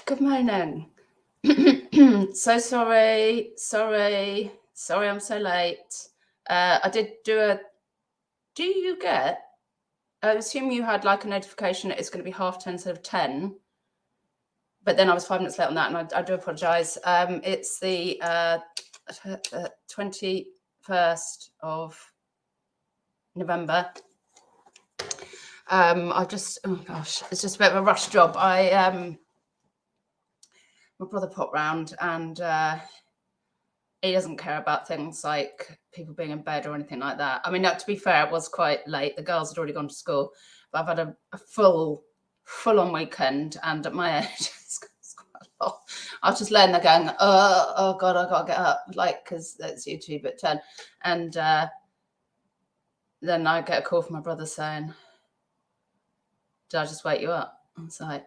Good morning. So sorry I'm so late. I did do a, do you get, I assume you had like a notification that it's going to be 10:30 instead of 10, but then I was 5 minutes late on that, and I do apologize. It's the 21st of November. I just, oh gosh, it's just a bit of a rush job. My brother popped round, and he doesn't care about things like people being in bed or anything like that. I mean, to be fair, it was quite late. The girls had already gone to school, but I've had a full-on weekend, and at my age, it's quite a lot. I was just laying there going, oh God, I got to get up, like, because it's YouTube at 10. And then I get a call from my brother saying, did I just wake you up? I was like,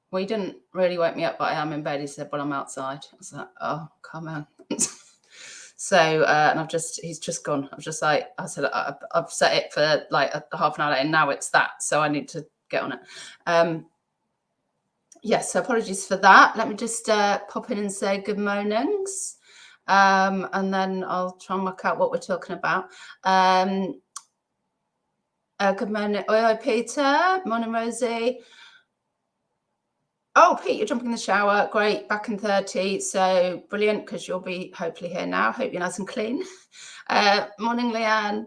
well, you didn't really wake me up, but I am in bed. He said, well, I'm outside. I was like, oh, come on. So, and he's just gone. I was just like, I said, I've set it for like a half an hour later, and now it's that. So I need to get on it. Yes, so apologies for that. Let me just pop in and say good mornings. And then I'll try and work out what we're talking about. Good morning. Oi, Peter. Morning, Rosie. Oh, Pete, you're jumping in the shower. Great. Back in 30. So brilliant, because you'll be hopefully here now. Hope you're nice and clean. Morning, Leanne.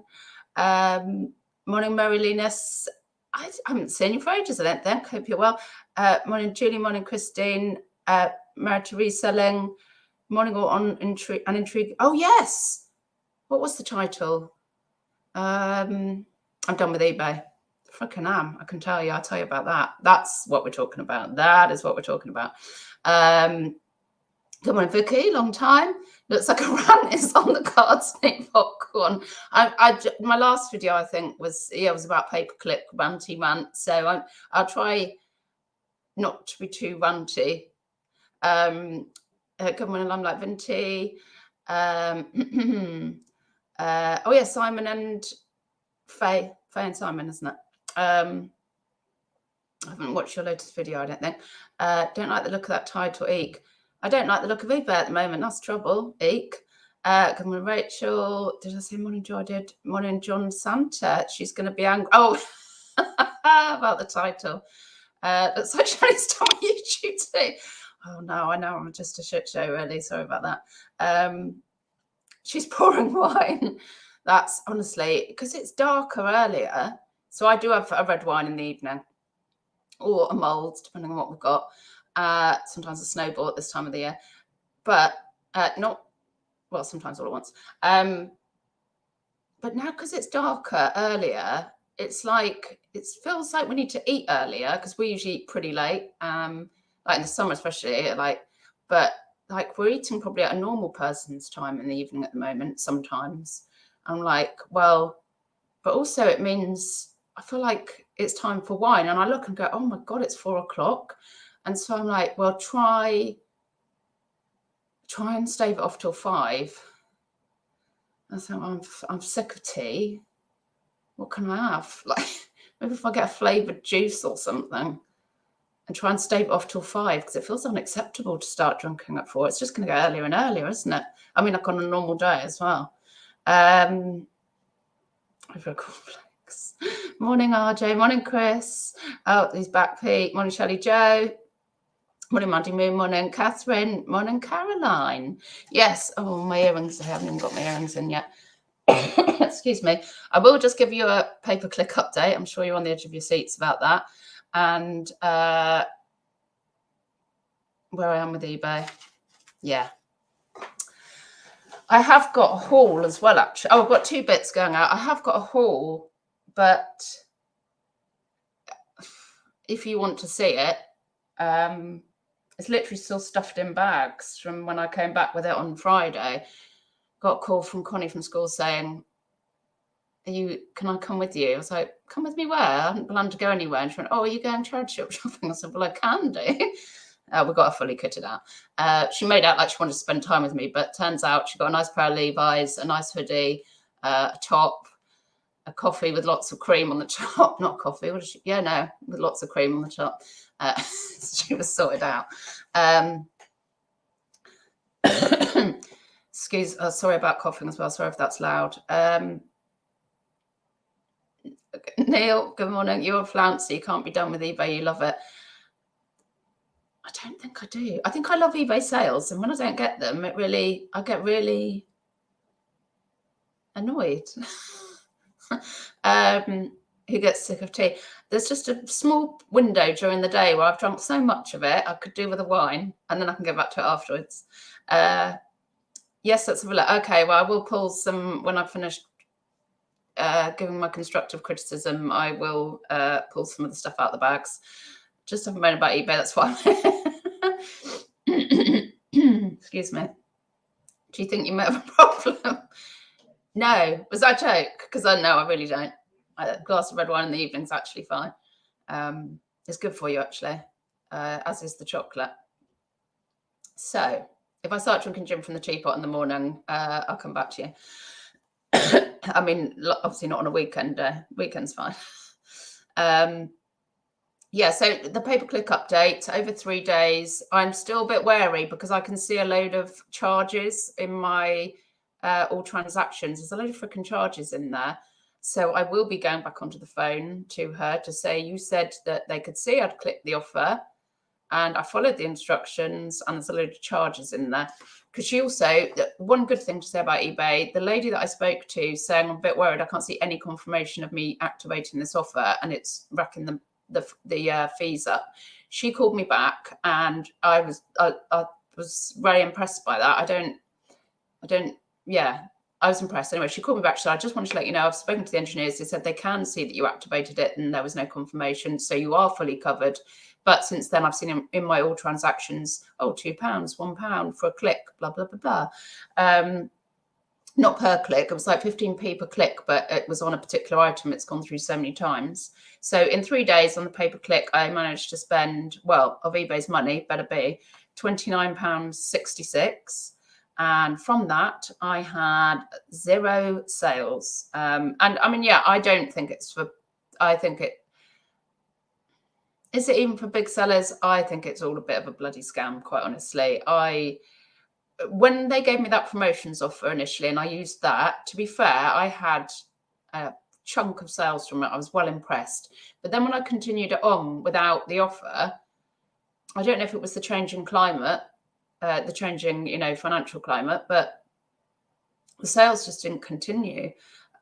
Morning, Mary Linus. I haven't seen you for ages, I don't think. Hope you're well. Morning, Julie. Morning, Christine. Mary Teresa Ling. Morning, all on intrigue. Oh, yes. What was the title? I'm done with eBay. Freaking am. I can tell you. I'll tell you about that. That's what we're talking about. That is what we're talking about. Good morning, Vicky. Long time. Looks like a rant is on the cards. Eat popcorn. My last video, I think, was about paperclip ranty rant. So I'll try not to be too ranty. Good morning, I'm like Vinty. Oh yeah, Simon and Faye and Simon, isn't it? I haven't watched your latest video, I don't think. Don't like the look of that title, Eek. I don't like the look of eBay at the moment. That's trouble, Eek. Good morning, Rachel. Did I say morning, Joe? I did. Morning, John Santa. She's going to be angry. Oh, about the title. Looks like Shelley's done on YouTube today. Oh, no, I know. I'm just a shit show, really. Sorry about that. She's pouring wine. That's honestly, because it's darker earlier. So I do have a red wine in the evening, or a mulled, depending on what we've got. Sometimes a snowball at this time of the year, but sometimes all at once. But now, because it's darker earlier, it's like, it feels like we need to eat earlier, because we usually eat pretty late, like in the summer especially, but we're eating probably at a normal person's time in the evening at the moment sometimes. I'm like, well, but also it means I feel like it's time for wine, and I look and go, oh my God, it's 4 o'clock. And so I'm like, well, try and stave it off till 5. And so I'm sick of tea. What can I have? Like, maybe if I get a flavoured juice or something, and try and stave it off till 5, because it feels unacceptable to start drinking at 4. It's just going to go earlier and earlier, isn't it? I mean, like on a normal day as well. Morning, RJ. Morning, Chris. Oh, he's back, Pete. Morning, Shelley Joe. Morning, Monday Moon. Morning, Catherine. Morning, Caroline. Yes. Oh, my earrings. I haven't even got my earrings in yet. Excuse me. I will just give you a pay-per-click update. I'm sure you're on the edge of your seats about that. And where I am with eBay. Yeah. I have got a haul as well, actually. Oh, I've got 2 bits going out. I have got a haul, but if you want to see it, it's literally still stuffed in bags from when I came back with it on Friday. Got a call from Connie from school saying, can I come with you? I was like, come with me where? I hadn't planned to go anywhere. And she went, oh, are you going charity shop shopping? I said, well, I can do. We got her fully kitted out. She made out like she wanted to spend time with me, but turns out she got a nice pair of Levi's, a nice hoodie, a top, a coffee with lots of cream on the top. Not coffee, what is she? Yeah, no, with lots of cream on the top. She was sorted out. Sorry about coughing as well. Sorry if that's loud. Neil, good morning. You're a flouncer. You can't be done with eBay. You love it. I don't think I do. I think I love eBay sales, and when I don't get them, I get really annoyed. Who gets sick of tea? There's just a small window during the day where I've drunk so much of it, I could do with a wine, and then I can go back to it afterwards. Yes, let's have a look. Okay, well, I will pull some when I've finished giving my constructive criticism. I will pull some of the stuff out of the bags. Just haven't known about eBay, that's why. Excuse me. Do you think you might have a problem? No, was that a joke? Because I know I really don't. A glass of red wine in the evening is actually fine. It's good for you, actually, as is the chocolate. So if I start drinking gin from the teapot in the morning, I'll come back to you. I mean, obviously not on a weekend. Weekend's fine. Yeah, so the pay-per-click update over 3 days. I'm still a bit wary because I can see a load of charges in my all transactions. There's a load of freaking charges in there. So I will be going back onto the phone to her to say, you said that they could see I'd clicked the offer and I followed the instructions and there's a load of charges in there. Because she also, one good thing to say about eBay, the lady that I spoke to saying I'm a bit worried, I can't see any confirmation of me activating this offer and it's racking the fees up. She called me back and I was very impressed by that. I was impressed. Anyway, she called me back. She said, I just wanted to let you know, I've spoken to the engineers. They said they can see that you activated it and there was no confirmation. So you are fully covered. But since then, I've seen in my all transactions, £2, £1 for a click, blah, blah, blah, blah. Not per click. It was like 15p per click, but it was on a particular item. It's gone through so many times. So in 3 days on the pay-per-click, I managed to spend, well, of eBay's money, better be, £29.66. And from that, I had 0 sales. And I mean, yeah, I don't think it's for, I think it, is it even for big sellers? I think it's all a bit of a bloody scam, quite honestly. When they gave me that promotions offer initially and I used that, to be fair, I had a chunk of sales from it. I was well impressed. But then when I continued it on without the offer, I don't know if it was the changing climate, the changing, financial climate, but the sales just didn't continue.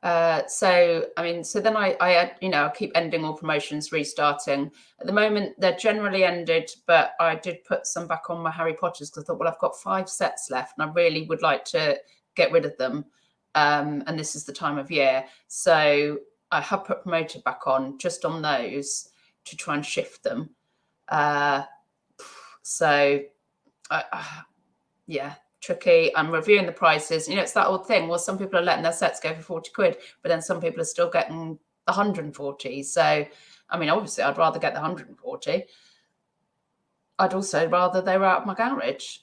So then I keep ending all promotions, restarting. At the moment, they're generally ended, but I did put some back on my Harry Potters because I thought, well, I've got 5 sets left and I really would like to get rid of them. And this is the time of year. So I have put promoted back on just on those to try and shift them. Tricky. I'm reviewing the prices. It's that old thing. Well, some people are letting their sets go for 40 quid, but then some people are still getting 140. So, I mean, obviously, I'd rather get the 140. I'd also rather they were out of my garage.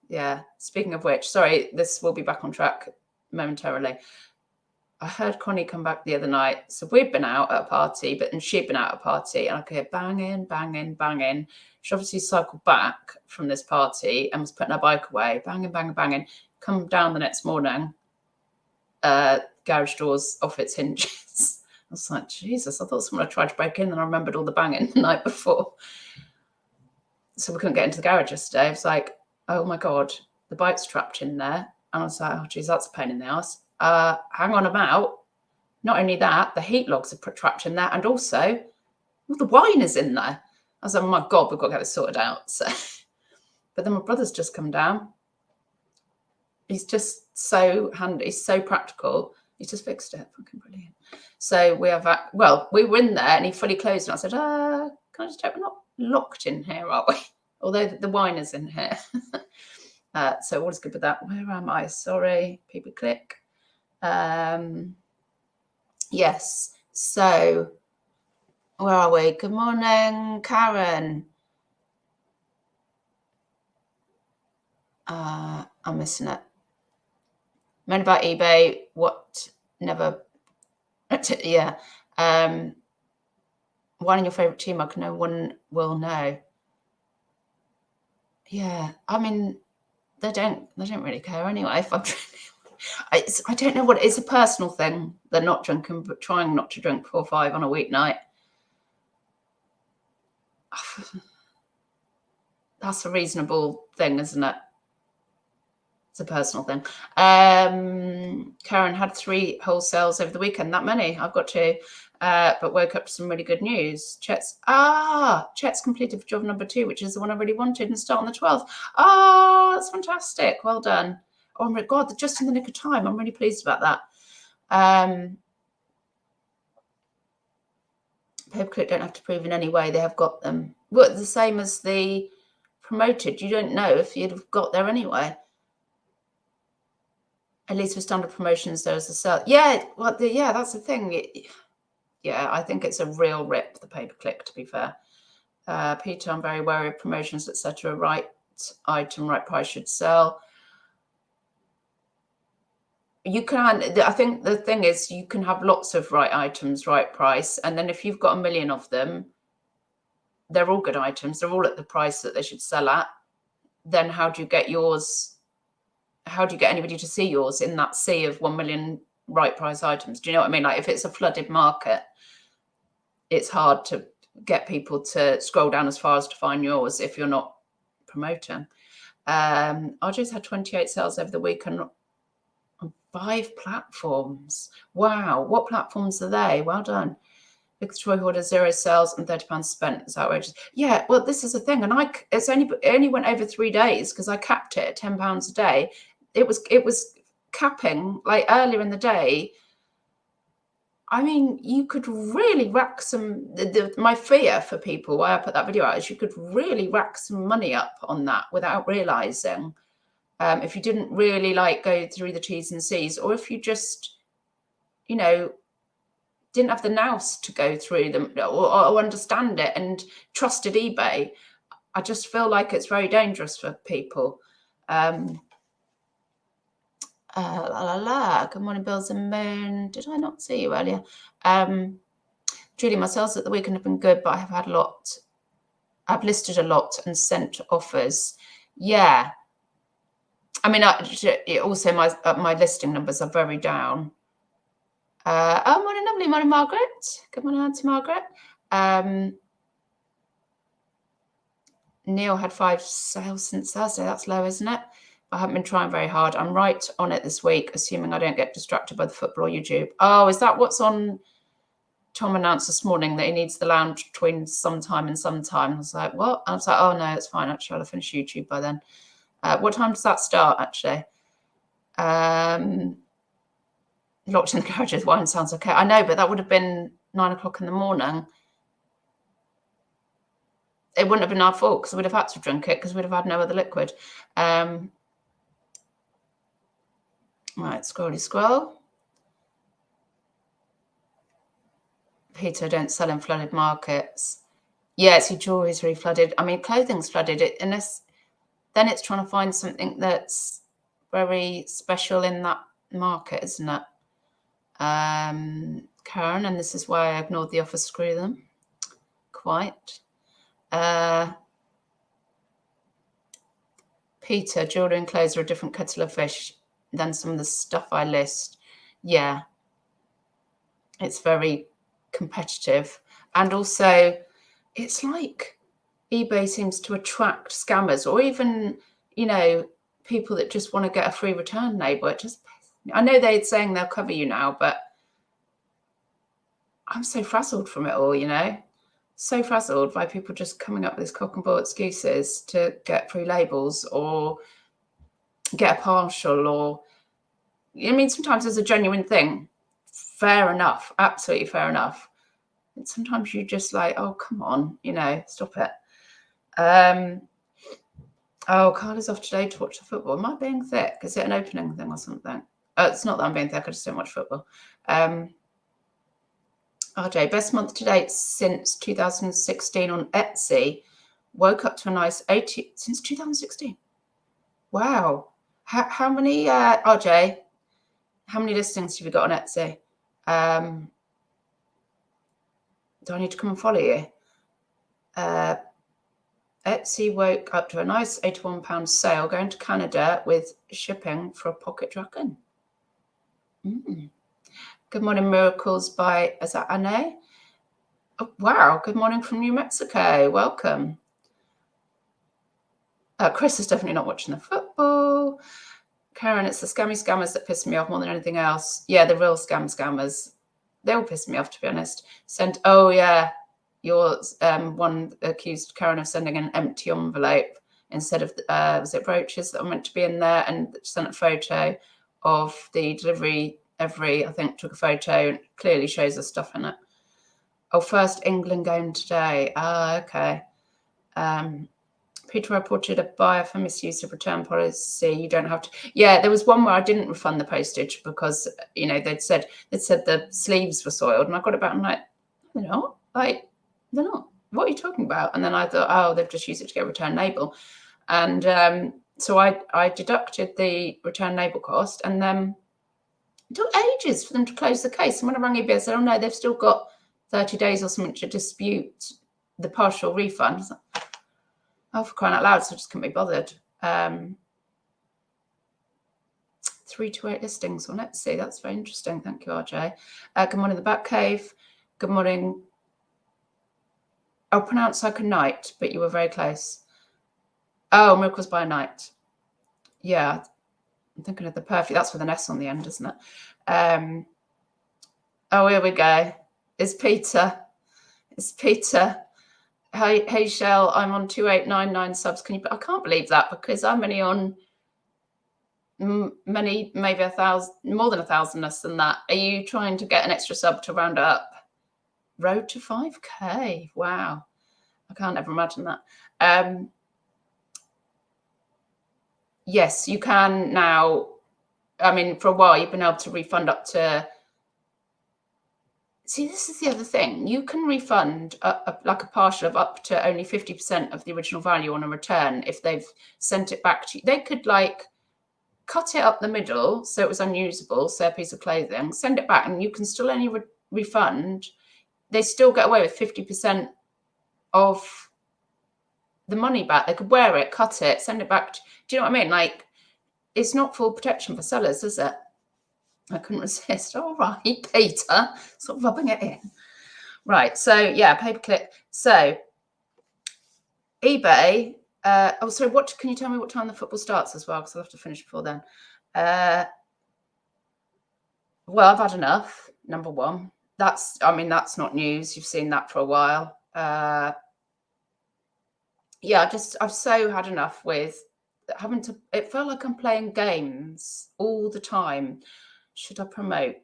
Yeah. Speaking of which, sorry, this will be back on track momentarily. I heard Connie come back the other night. So we'd been out at a party, and she'd been out at a party, and I could hear banging, banging, banging. She obviously cycled back from this party and was putting her bike away, banging, banging, banging. Come down the next morning, garage doors off its hinges. I was like, Jesus, I thought someone had tried to break in, and I remembered all the banging the night before. So we couldn't get into the garage yesterday. I was like, oh my God, the bike's trapped in there. And I was like, oh, geez, that's a pain in the ass. Hang on, I'm out. Not only that, the heat logs are trapped in there, and also the wine is in there. I was like, oh my God, we've got to get this sorted out. So, but then my brother's just come down. He's just so handy. He's so practical. He's just fixed it. Fucking brilliant. So we were in there and he fully closed. And I said, can I just check we're not locked in here, are we? Although the wine is in here. So all is good with that. Where am I? Sorry, people click. Yes. So where are we? Good morning, Karen. I'm missing it. Moan about eBay, what never, yeah. One in your favourite tea mug, no one will know. Yeah, I mean, they don't really care anyway. If I'm I don't know what, it's a personal thing. They're not drinking, but trying not to drink 4 or 5 on a weeknight. That's a reasonable thing, isn't it? It's a personal thing. Karen had 3 wholesales over the weekend. That many? I've got 2. But woke up to some really good news. Chet's completed for job number 2, which is the one I really wanted, and start on the 12th. That's fantastic. Well done. Oh my God, just in the nick of time. I'm really pleased about that. Pay-per-click don't have to prove in any way they have got them. Well, the same as the promoted. You don't know if you'd have got there anyway. At least for standard promotions, there's a sale. Yeah, well, that's the thing. Yeah, I think it's a real rip, the pay-per-click, to be fair. Peter, I'm very wary of promotions, etc. Right item, right price should sell. You can, I think the thing is, you can have lots of right items, right price. And then if you've got a million of them, they're all good items. They're all at the price that they should sell at. Then how do you get yours? How do you get anybody to see yours in that sea of 1 million right price items? Do you know what I mean? Like if it's a flooded market, it's hard to get people to scroll down as far as to find yours if you're not promoting. RJ's had 28 sales over the week on 5 platforms. Wow, what platforms are they? Well done. Victoria order 0 sales and £30 spent. It's outrageous. Yeah, well, this is the thing, and it only went over 3 days because I capped it at £10 a day. It was capping like earlier in the day. I mean, you could really rack some. My fear for people, why I put that video out, is you could really rack some money up on that without realizing. If you didn't really go through the T's and C's, or if you just, didn't have the nous to go through them or understand it and trusted eBay. I just feel like it's very dangerous for people. Good morning, Bills and Moon. Did I not see you earlier? Julie, my sales at the weekend have been good, but I have had a lot. I've listed a lot and sent offers. Yeah. I mean, also my listing numbers are very down. Morning, lovely. Morning, Margaret. Good morning, Auntie Margaret. Neil had 5 sales since Thursday. That's low, isn't it? I haven't been trying very hard. I'm right on it this week, assuming I don't get distracted by the football or YouTube. Oh, is that what's on? Tom announced this morning that he needs the lounge between sometime and sometime. I was like, what? I was like, oh, no, it's fine. Actually, I'll have finished YouTube by then. What time does that start, actually? Locked in the garage with wine sounds okay. I know, but that would have been 9 o'clock in the morning. It wouldn't have been our fault because we'd have had to drink it because we'd have had no other liquid. Right, scrolly scroll. Peter, don't sell in flooded markets. Yeah, see, jewelry's really flooded. I mean, clothing's flooded. Then it's trying to find something that's very special in that market, isn't it? Karen, and this is why I ignored the offer, screw them. Quite. Peter, jewelry and clothes are a different kettle of fish than some of the stuff I list. Yeah. It's very competitive. And also, it's like eBay seems to attract scammers or even, people that just want to get a free return label. I know they're saying they'll cover you now, but I'm so frazzled from it all, so frazzled by people just coming up with these cock and bull excuses to get free labels or get a partial, or sometimes there's a genuine thing. Fair enough, absolutely fair enough. And sometimes you just oh, come on, stop it. Carla's off today to watch the football. Am I being thick? Is it an opening thing or something? It's not that I'm being thick, I just don't watch football. RJ, best month to date since 2016 on Etsy. Woke up to a nice 80 since 2016. Wow. How many, RJ? How many listings have you got on Etsy? Do I need to come and follow you? Etsy woke up to a nice £81 sale going to Canada with shipping for a pocket dragon. Good morning, Miracles by, is that Anne? Oh, wow, good morning from New Mexico. Welcome. Chris is definitely not watching the football. Karen, it's the scammy scammers that piss me off more than anything else. Yeah, the real scammers. They all piss me off, to be honest. Oh, yeah. You're one accused Karen of sending an empty envelope instead of, was it brooches that were meant to be in there, and sent a photo of the delivery. I think, took a photo and clearly shows the stuff in it. Oh, first England game today. Okay. Peter reported a buyer for misuse of return policy. You don't have to. Yeah, there was one where I didn't refund the postage because, you know, they'd said the sleeves were soiled, and I got it back and I'm like, they're not. Like, they're not. What are you talking about? And then I thought, oh, they've just used it to get a return label. And so I deducted the return label cost, and then it took ages for them to close the case. And when I rang eBay, I said, oh no, they've still got 30 days or something to dispute the partial refund. I was like, oh, for crying out loud, so I just couldn't be bothered. 3 to 8 listings on Etsy. That's very interesting. Thank you, RJ. Good morning, the Batcave. Good morning. I'll pronounce like a knight, but you were very close. Oh, Miracles by Night. Yeah, I'm thinking of the Perfect. That's with an S on the end, isn't it? Oh, here we go. It's Peter. Hey, Shell, I'm on 2899 subs. I can't believe that, because I'm only on maybe 1,000, more than 1,000 less than that. Are you trying to get an extra sub to round up? Road to 5K. Wow. I can't ever imagine that. Yes, you can now. I mean, for a while, you've been able to refund up to. See, this is the other thing. You can refund like a partial of up to only 50% of the original value on a return if they've sent it back to you. They could like cut it up the middle so it was unusable, say a piece of clothing, send it back, and you can still only refund. They still get away with 50% of the money back. They could wear it, cut it, send it back. Do you know what I mean? Like, it's not full protection for sellers, is it? I couldn't resist. All right, Peter, sort of rubbing it in. Right, so yeah, pay-per-click. So eBay. Oh, sorry. What can you tell me what time the football starts as well? Because I'll have to finish before then. Well, I've had enough. Number one. That's not news. You've seen that for a while. Yeah, I've so had enough with having to. It felt like I'm playing games all the time. Should I promote?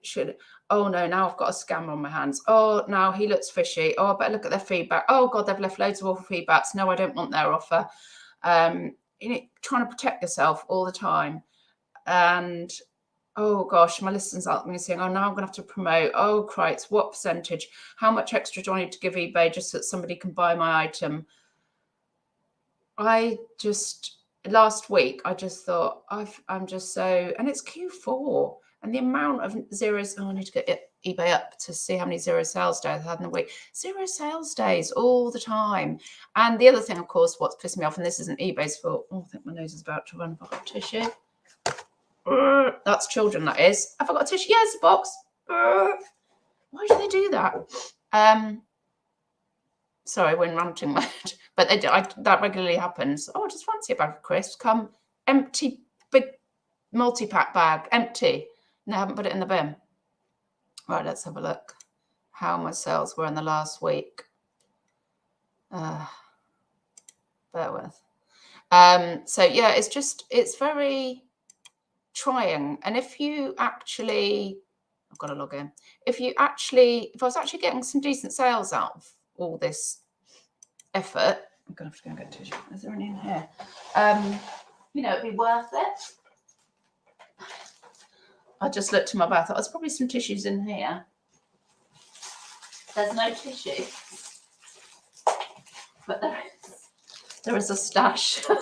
Oh no, now I've got a scammer on my hands. Oh, now he looks fishy. Oh, I better look at their feedback. Oh God, they've left loads of awful feedbacks. No, I don't want their offer. Trying to protect yourself all the time. And oh gosh, my listings out me saying, oh, now I'm gonna have to promote. Oh Christ, what percentage? How much extra do I need to give eBay just so that somebody can buy my item? Last week, I just thought I'm just so, and it's Q4. And the amount of zeros, I need to get eBay up to see how many zero sales days I had in the week. Zero sales days all the time. And the other thing, of course, what's pissed me off, and this isn't eBay's fault. Oh, I think my nose is about to run out of tissue. That's children, that is. Have I got a tissue? Yes, a box. Why do they do that? Sorry, we're in ranting mode. But that regularly happens. Oh, I just fancy a bag of crisps. Come empty, big multi-pack bag, empty. No, I haven't put it in the bin. Right, let's have a look how my sales were in the last week. Bear with. So yeah, it's very trying. And if you actually, I've got to log in. If I was actually getting some decent sales out of all this effort, I'm gonna have to go and get tissue. Is there any in here? It'd be worth it. I just looked in my bag. There's probably some tissues in here. There's no tissue, but there is a stash of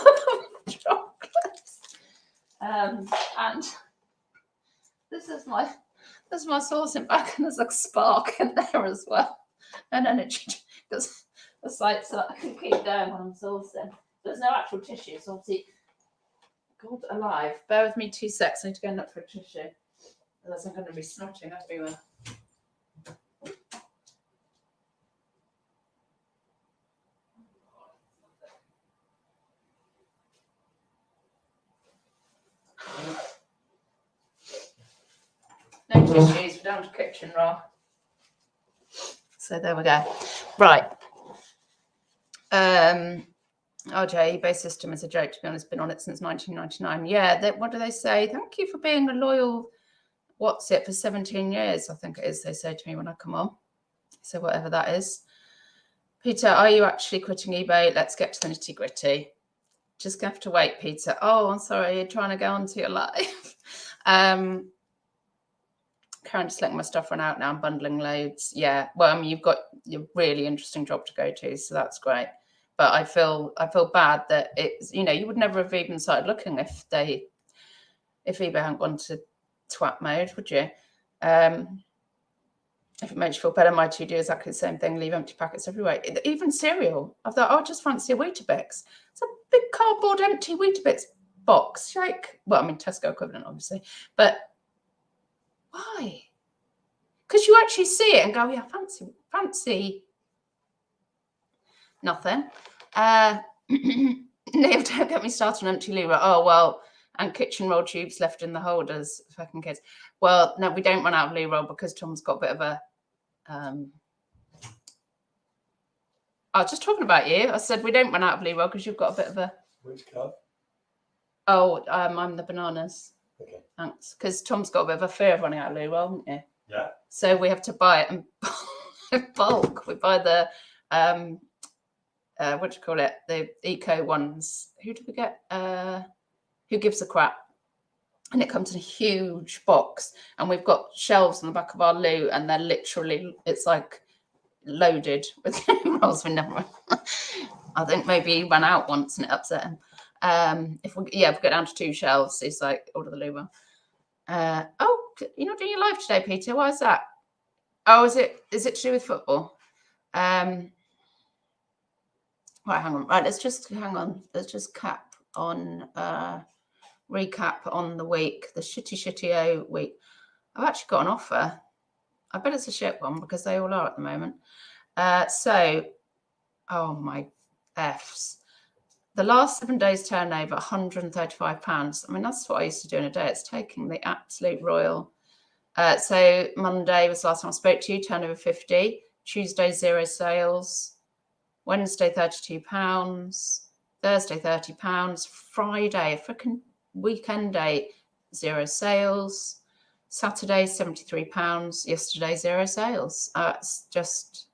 chocolates. And the there's my saucing bag, and there's a spark in there as well. And then it just the site so I can keep going when I'm saucing. There's no actual tissue, so obviously, God alive. Bear with me 2 seconds. I need to go and look for a tissue. Otherwise I'm going to be snotting everywhere. No tissues, we're down to kitchen roll. So there we go. Right. RJ, eBay system is a joke, to be honest. Been on it since 1999. Yeah, what do they say? Thank you for being a loyal, what's it, for 17 years, I think it is, they say to me when I come on. So whatever that is. Peter, are you actually quitting eBay? Let's get to the nitty gritty. Just have to wait, Peter. Oh, I'm sorry, you're trying to go onto your live. Karen, just letting my stuff run out now. I'm bundling loads. Yeah, well, I mean, you've got your really interesting job to go to, so that's great. But I feel bad that it's, you know, you would never have even started looking if eBay hadn't gone to twat mode, would you? If it makes you feel better, my two do exactly the same thing. Leave empty packets everywhere. Even cereal. I thought, oh, I just fancy a Weetabix. It's a big cardboard empty Weetabix box. Like, well, I mean, Tesco equivalent, obviously. But why? Because you actually see it and go, yeah, fancy. Nothing. Neil, don't get me started on empty loo. Oh, well, and kitchen roll tubes left in the holders. Fucking kids. Well, no, we don't run out of loo roll because Tom's got a bit of a... I was just talking about you. I said we don't run out of loo roll because you've got a bit of a... Which card? Oh, I'm the bananas. Okay. Thanks. Because Tom's got a bit of a fear of running out of loo roll, haven't you? Yeah. So we have to buy it in bulk. We buy the... what do you call it? The eco ones. Who do we get? Who gives a crap? And it comes in a huge box, and we've got shelves on the back of our loo, and they're literally, it's like loaded with rolls. We never. I think maybe he ran out once and it upset him. If we get down to 2 shelves, he's like, order the loo roll. Oh, you're not doing your live today, Peter. Why is that? Oh, is it to do with football? Right, hang on. Right, let's just cap on recap on the week, the shitty week. I've actually got an offer. I bet it's a shit one because they all are at the moment. So, oh my Fs. The last 7 days turnover, £135. I mean, that's what I used to do in a day. It's taking the absolute royal. So Monday was the last time I spoke to you, turnover 50. Tuesday, 0 sales. Wednesday, £32. Thursday, £30. Friday, a freaking weekend day, 0 sales. Saturday, £73. Yesterday, 0 sales. It's just,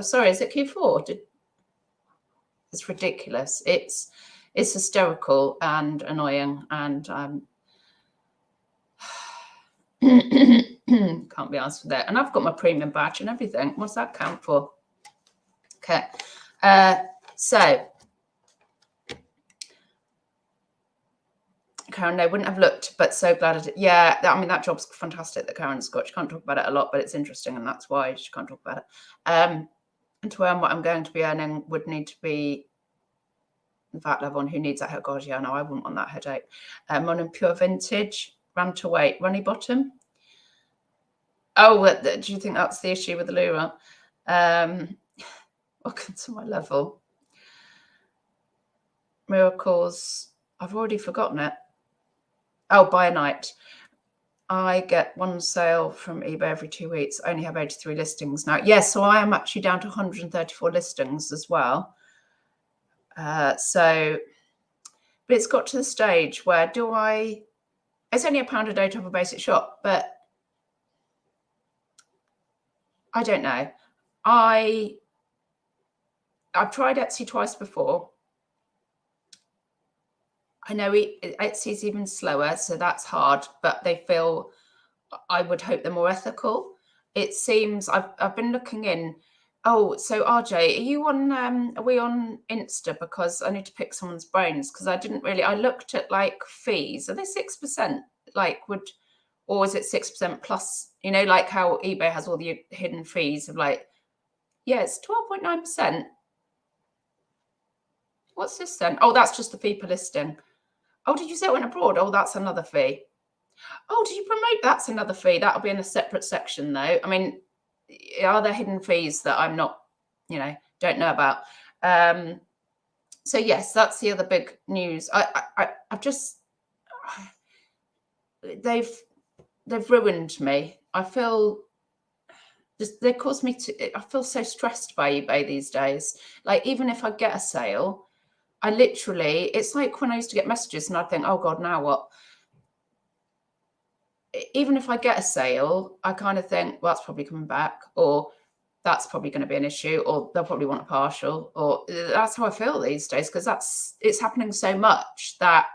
sorry, is it Q4? It's ridiculous. It's hysterical and annoying, and can't be asked for that. And I've got my premium badge and everything. What's that count for? Okay. So, Karen, no, wouldn't have looked, but so glad I did. Yeah, I mean, that job's fantastic that Karen's got. She can't talk about it a lot, but it's interesting, and that's why she can't talk about it. And to earn what I'm going to be earning would need to be that level. And who needs that? Oh, God, yeah, no, I wouldn't want that headache. On pure vintage, ran to weight, runny bottom. Oh, do you think that's the issue with the lure? Welcome to my level. Miracles. I've already forgotten it. Oh, buy a night. I get 1 sale from eBay every 2 weeks. I only have 83 listings now. Yes, so I am actually down to 134 listings as well. But it's got to the stage where it's only £1 a day to have a basic shop, but I don't know. I've tried Etsy twice before. I know Etsy's even slower, so that's hard, but I would hope they're more ethical. It seems, I've been looking in. Oh, so RJ, are we on Insta? Because I need to pick someone's brains, because I looked at like fees. Are they 6%? Like, or is it 6% plus? You know, like how eBay has all the hidden fees of like, yeah, it's 12.9%. What's this then? Oh, that's just the fee per listing. Oh, did you say it went abroad? Oh, that's another fee. Oh, did you promote? That's another fee. That'll be in a separate section though. I mean, are there hidden fees that I'm not, you know, don't know about? So yes, that's the other big news. I've just, they've ruined me. I feel just, they cause me to, I feel so stressed by eBay these days. Like, even if I get a sale, I literally, it's like when I used to get messages and I'd think, oh God, now what? Even if I get a sale, I kind of think, well, that's probably coming back, or that's probably going to be an issue, or they'll probably want a partial, or that's how I feel these days, because it's happening so much that,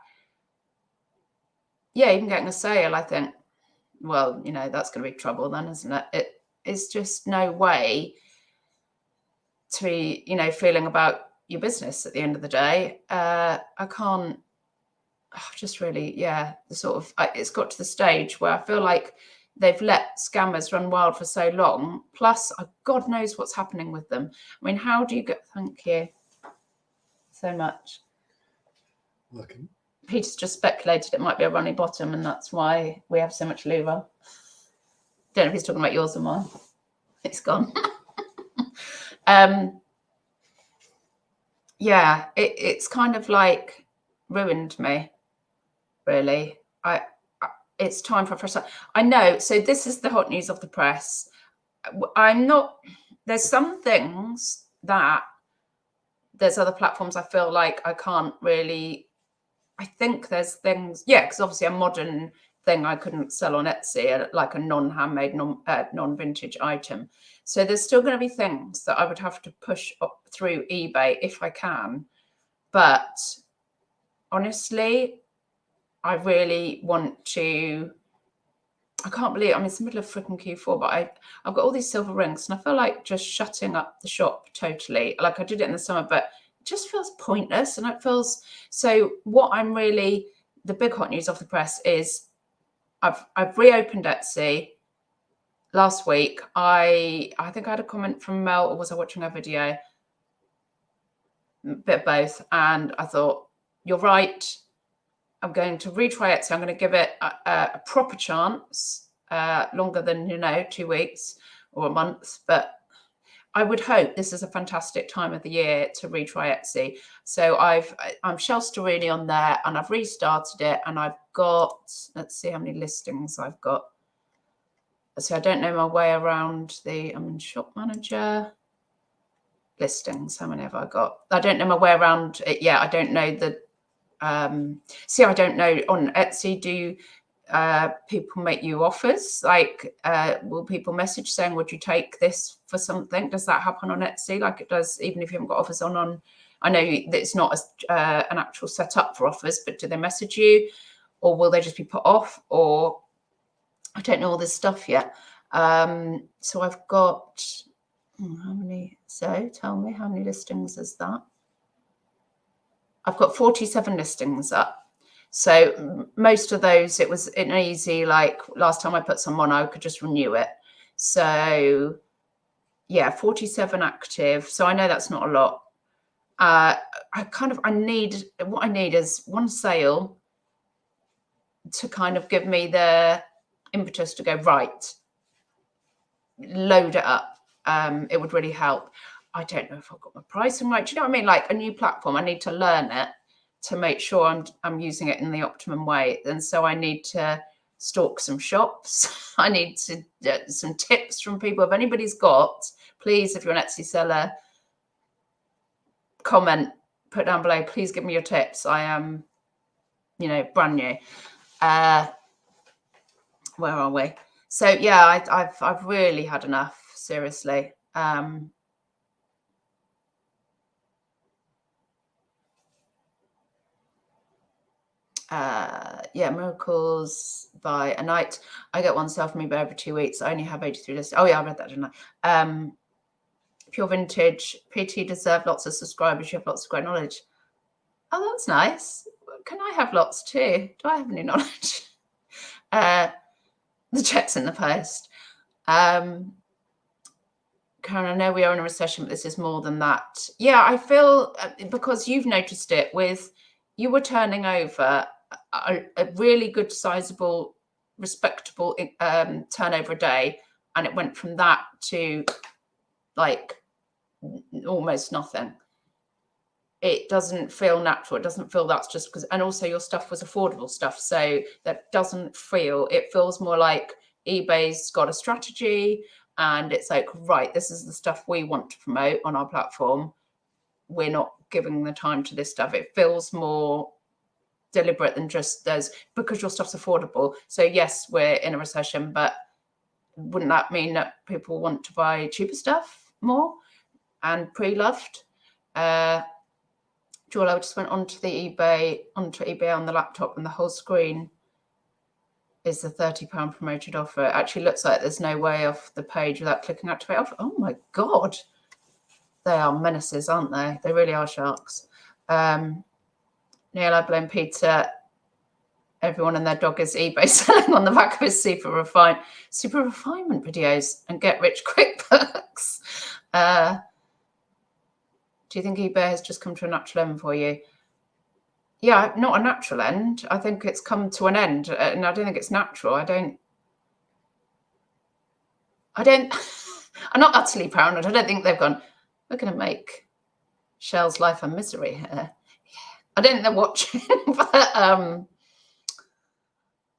yeah, even getting a sale, I think, well, you know, that's going to be trouble then, isn't it? It's just no way to be, you know, feeling about your business at the end of the day. I can't, just really, yeah, the sort of, it's got to the stage where I feel like they've let scammers run wild for so long. Plus, God knows what's happening with them. I mean, how do you get, thank you so much. Welcome. Peter's just speculated it might be a runny bottom, and that's why we have so much louver. Don't know if he's talking about yours or mine. It's gone. Yeah, it's kind of like ruined me, really. It's time for a fresh start. I know. So this is the hot news of the press. I'm not, there's some things that there's other platforms I feel like I can't really, I think there's things, yeah, because obviously a modern thing I couldn't sell on Etsy, like a non-handmade, non-vintage item. So there's still going to be things that I would have to push up through eBay if I can. But honestly, I really want to, I can't believe, I mean, it's the middle of freaking Q4, but I've got all these silver rings and I feel like just shutting up the shop totally. Like I did it in the summer, but it just feels pointless. And it feels, so what I'm really, the big hot news of the press is I've reopened Etsy last week. I think I had a comment from Mel, or was I watching a video? A bit of both. And I thought, you're right. I'm going to retry Etsy. I'm going to give it a proper chance, longer than, you know, 2 weeks or a month. But I would hope this is a fantastic time of the year to retry Etsy. So I'm Shel Storini on there, and I've restarted it, and I've got, let's see how many listings I've got. So I don't know my way around I'm in Shop Manager. Listings, how many have I got? I don't know my way around it yet. I don't know the, see, I don't know on Etsy, do people make you offers? Like, will people message saying, would you take this for something? Does that happen on Etsy like it does even if you haven't got offers on? I know that it's not an actual setup for offers, but do they message you, or will they just be put off? Or I don't know all this stuff yet. So I've got, how many? So tell me, how many listings is that? I've got 47 listings up. So most of those, it was an easy, like last time I put some on, I could just renew it. So yeah, 47 active. So I know that's not a lot. What I need is one sale to kind of give me the impetus to go, right, load it up. It would really help. I don't know if I've got my pricing right. Do you know what I mean? Like a new platform, I need to learn it to make sure I'm using it in the optimum way. And so I need to stalk some shops. I need to get some tips from people. If anybody's got, please, if you're an Etsy seller, comment, put down below, please give me your tips. I am, you know, brand new. Where are we? So yeah, I've really had enough, seriously. Yeah, miracles by a night. I get one sale from eBay every 2 weeks. I only have 83 lists. Oh yeah, I read that, didn't I? Pure vintage. PT deserve lots of subscribers. You have lots of great knowledge. Oh, that's nice. Can I have lots too? Do I have any knowledge? the check's in the post. Karen, I know we are in a recession, but this is more than that. Yeah, I feel, because you've noticed it, you were turning over a really good, sizable, respectable turnover a day, and it went from that to like almost nothing. It doesn't feel natural. It doesn't feel that's just because, and also your stuff was affordable stuff. So that doesn't feel, it feels more like eBay's got a strategy and it's like, right, this is the stuff we want to promote on our platform. We're not giving the time to this stuff. It feels more deliberate than just because your stuff's affordable. So yes, we're in a recession, but wouldn't that mean that people want to buy cheaper stuff more and pre-loved? Joel, I just went onto eBay on the laptop, and the whole screen is the £30 promoted offer. It actually looks like there's no way off the page without clicking activate offer. Oh my God. They are menaces, aren't they? They really are sharks. Neil, I blame Peter. Everyone and their dog is eBay selling on the back of his super refinement videos and get rich quick books. Do you think eBay has just come to a natural end for you? Yeah, not a natural end. I think it's come to an end, and I don't think it's natural. I'm not utterly paranoid. I don't think they've gone, we're going to make Shell's life a misery here. I don't think they're watching, but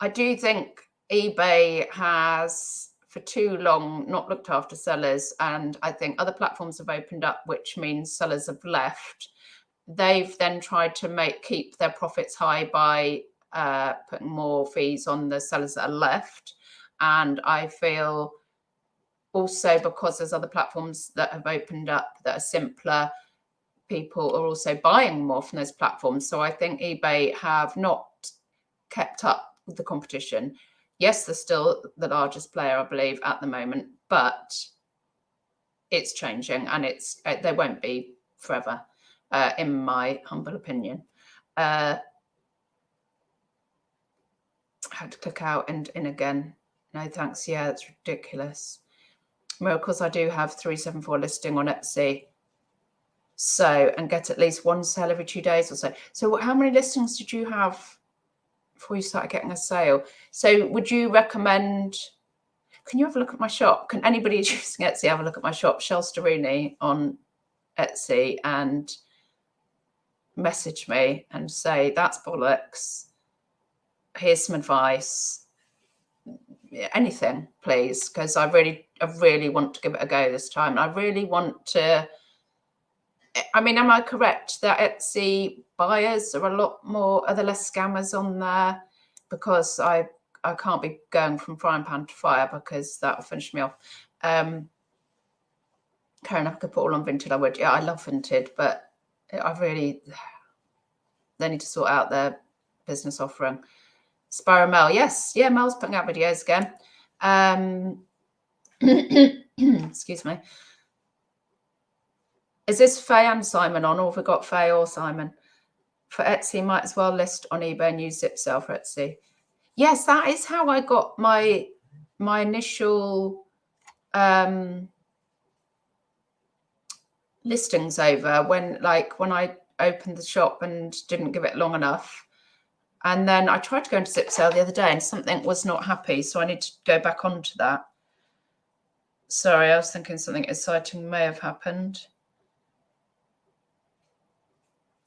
I do think eBay has for too long not looked after sellers, and I think other platforms have opened up, which means sellers have left. They've then tried to keep their profits high by putting more fees on the sellers that are left. And I feel also, because there's other platforms that have opened up that are simpler, people are also buying more from those platforms. So I think eBay have not kept up with the competition. Yes, they're still the largest player, I believe, at the moment, but it's changing, and they won't be forever, in my humble opinion. I had to click out and in again. No thanks. Yeah, it's ridiculous. Miracles, I do have 374 listing on Etsy. So, and get at least one sale every 2 days or so. So how many listings did you have before you started getting a sale? So would you recommend, can you have a look at my shop? Can anybody using Etsy have a look at my shop, Shell Staruni on Etsy, and message me and say, that's bollocks. Here's some advice. Anything, please, because I really want to give it a go this time. I really want to. I mean, am I correct that Etsy buyers are are there less scammers on there? Because I can't be going from frying pan to fire, because that will finish me off. Karen, I could put all on Vinted, I would. Yeah, I love Vinted, but they need to sort out their business offering. Sparrow Mel, yes. Yeah, Mel's putting out videos again. Excuse me. Is this Faye and Simon on, or have we got Faye or Simon? For Etsy, might as well list on eBay and use zip sale for Etsy. Yes, that is how I got my initial listings over, when I opened the shop and didn't give it long enough. And then I tried to go into zip sale the other day and something was not happy. So I need to go back onto that. Sorry, I was thinking something exciting may have happened.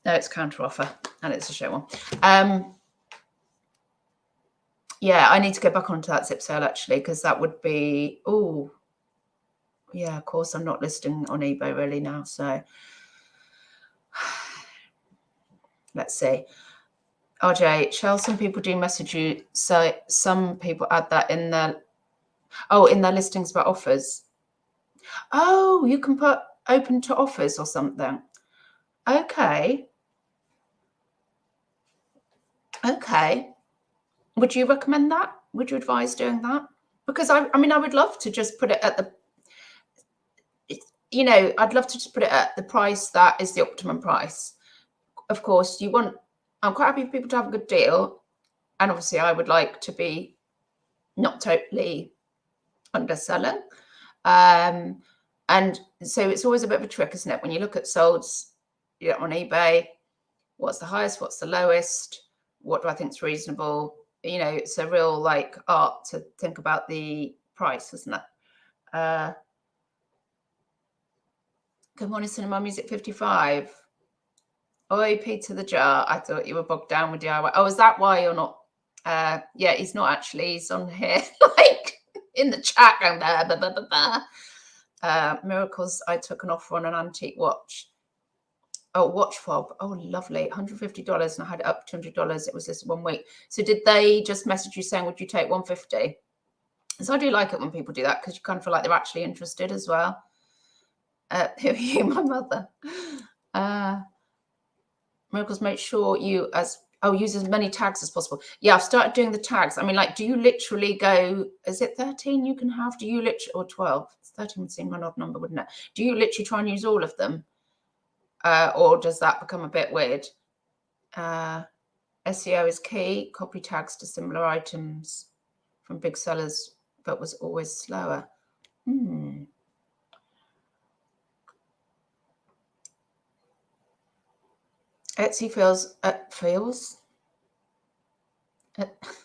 No, it's counter offer, and it's a show one. Yeah, I need to go back onto that zip sale actually, because that would be, oh, yeah, of course I'm not listing on eBay really now. So let's see. RJ, Shell, some people do message you. So some people add that in their listings about offers. Oh, you can put open to offers or something. Okay. Would you recommend that? Would you advise doing that? Because I mean, I would love to just put it at I'd love to just put it at the price that is the optimum price. Of course, I'm quite happy for people to have a good deal. And obviously I would like to be not totally underselling. And so it's always a bit of a trick, isn't it? When you look at solds, you know, on eBay, what's the highest, what's the lowest, what do I think is reasonable? You know, it's a real like art to think about the price, isn't it? Good morning, Cinema Music 55. Oi, Peter the Jar. I thought you were bogged down with DIY. Oh, is that why you're not? Yeah, he's not actually. He's on here, like in the chat going blah, blah, blah, blah, blah. Miracles. I took an offer on an antique watch. Oh, watch fob. Oh, lovely. $150, and I had it up $200. It was this 1 week. So did they just message you saying, would you take 150? So I do like it when people do that, because you kind of feel like they're actually interested as well. Who are you, my mother? Miracles, make sure you use as many tags as possible. Yeah, I've started doing the tags. I mean, like, do you literally go, is it 13 you can have? Do you literally, or 12? 13 would seem an odd number, wouldn't it? Do you literally try and use all of them? Or does that become a bit weird? SEO is key. Copy tags to similar items from big sellers, but was always slower. Etsy feels. I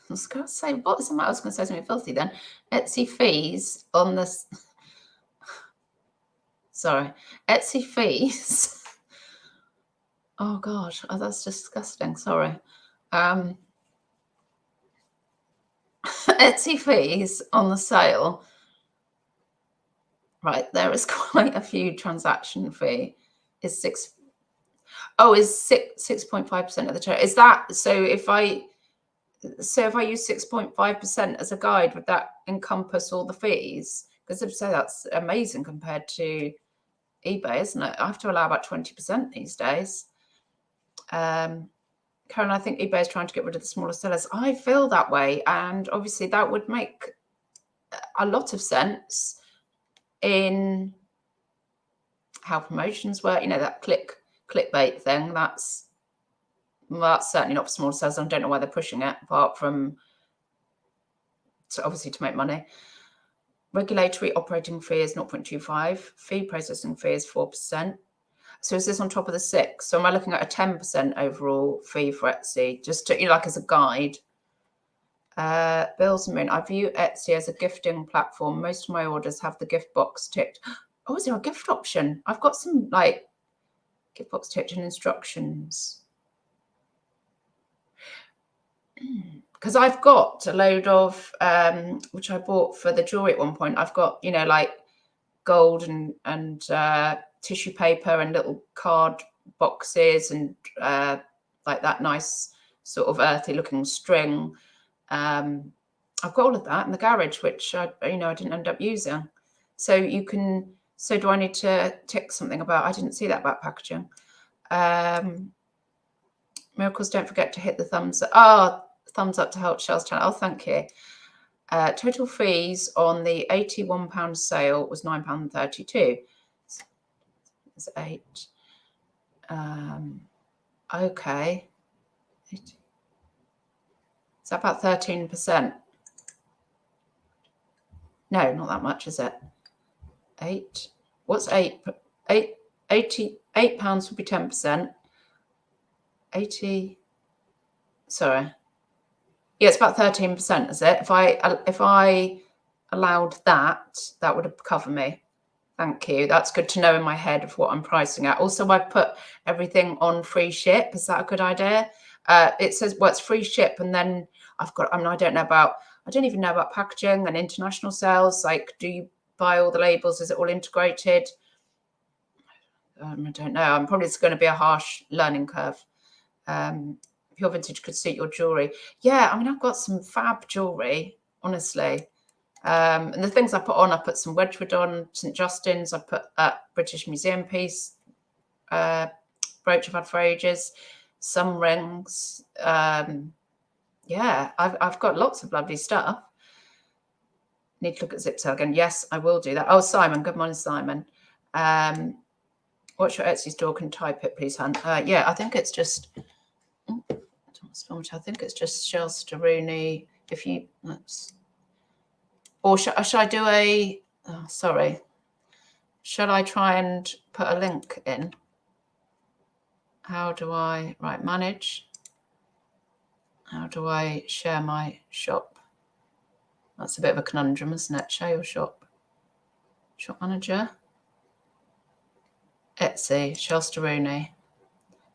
was going to say, what was the matter? I was going to say something filthy then. Etsy fees on this. Sorry. Etsy fees. Oh, gosh. Oh, that's disgusting. Sorry. Etsy fees on the sale. Right. There is quite a few transaction fee. Is 6.5% of the total. Is that, so if I use 6.5% as a guide, would that encompass all the fees? Because if so, that's amazing compared to eBay, isn't it? I have to allow about 20% these days. Karen, I think eBay is trying to get rid of the smaller sellers. I feel that way, and obviously that would make a lot of sense in how promotions work. You know, that clickbait thing. That's certainly not for small sellers. I don't know why they're pushing it, apart from obviously to make money. Regulatory operating fee is 0.25. Fee processing fee is 4%. So is this on top of the 6? So am I looking at a 10% overall fee for Etsy? Just to, you know, like as a guide. Bills and Moon. I view Etsy as a gifting platform. Most of my orders have the gift box ticked. Oh, is there a gift option? I've got some like gift box ticked and instructions. Because I've got a load of, which I bought for the jewelry at one point. I've got, you know, like gold and tissue paper and little card boxes and like that nice sort of earthy looking string. I've got all of that in the garage, which I didn't end up using. So you can. So do I need to tick something about? I didn't see that about packaging. Miracles, don't forget to hit the thumbs up. Oh, thumbs up to help Shell's channel. Oh, thank you. Total fees on the £81 sale was £9.32. It's 8. Okay. Is that about 13%? No, not that much, is it? 8. What's 8? 88 pounds would be 10%. 80. Sorry. Yeah, it's about 13%, is it? If I allowed that, that would cover me. Thank you. That's good to know in my head of what I'm pricing at. Also, I've put everything on free ship. Is that a good idea? It says, well, it's free ship, and then I've got, I mean, I don't even know about packaging and international sales. Like, do you buy all the labels? Is it all integrated? I don't know. I'm probably, it's going to be a harsh learning curve. Your vintage could suit your jewelry. Yeah, I mean, I've got some fab jewelry, honestly. And the things I put on, I put some Wedgwood on, St. Justin's. I put that British Museum piece brooch I've had for ages. Some rings. Yeah, I've got lots of lovely stuff. Need to look at zip sale again. Yes, I will do that. Oh, Simon. Good morning, Simon. What's your Etsy store? Can type it, please, Han? Yeah, I think it's just. I think it's just Shell Staruni. If you, let's Or should I do a, oh, sorry. Shall I try and put a link in? How do I, right, manage. How do I share my shop? That's a bit of a conundrum, isn't it? Share your shop. Shop manager. Etsy, Shasta Rooney.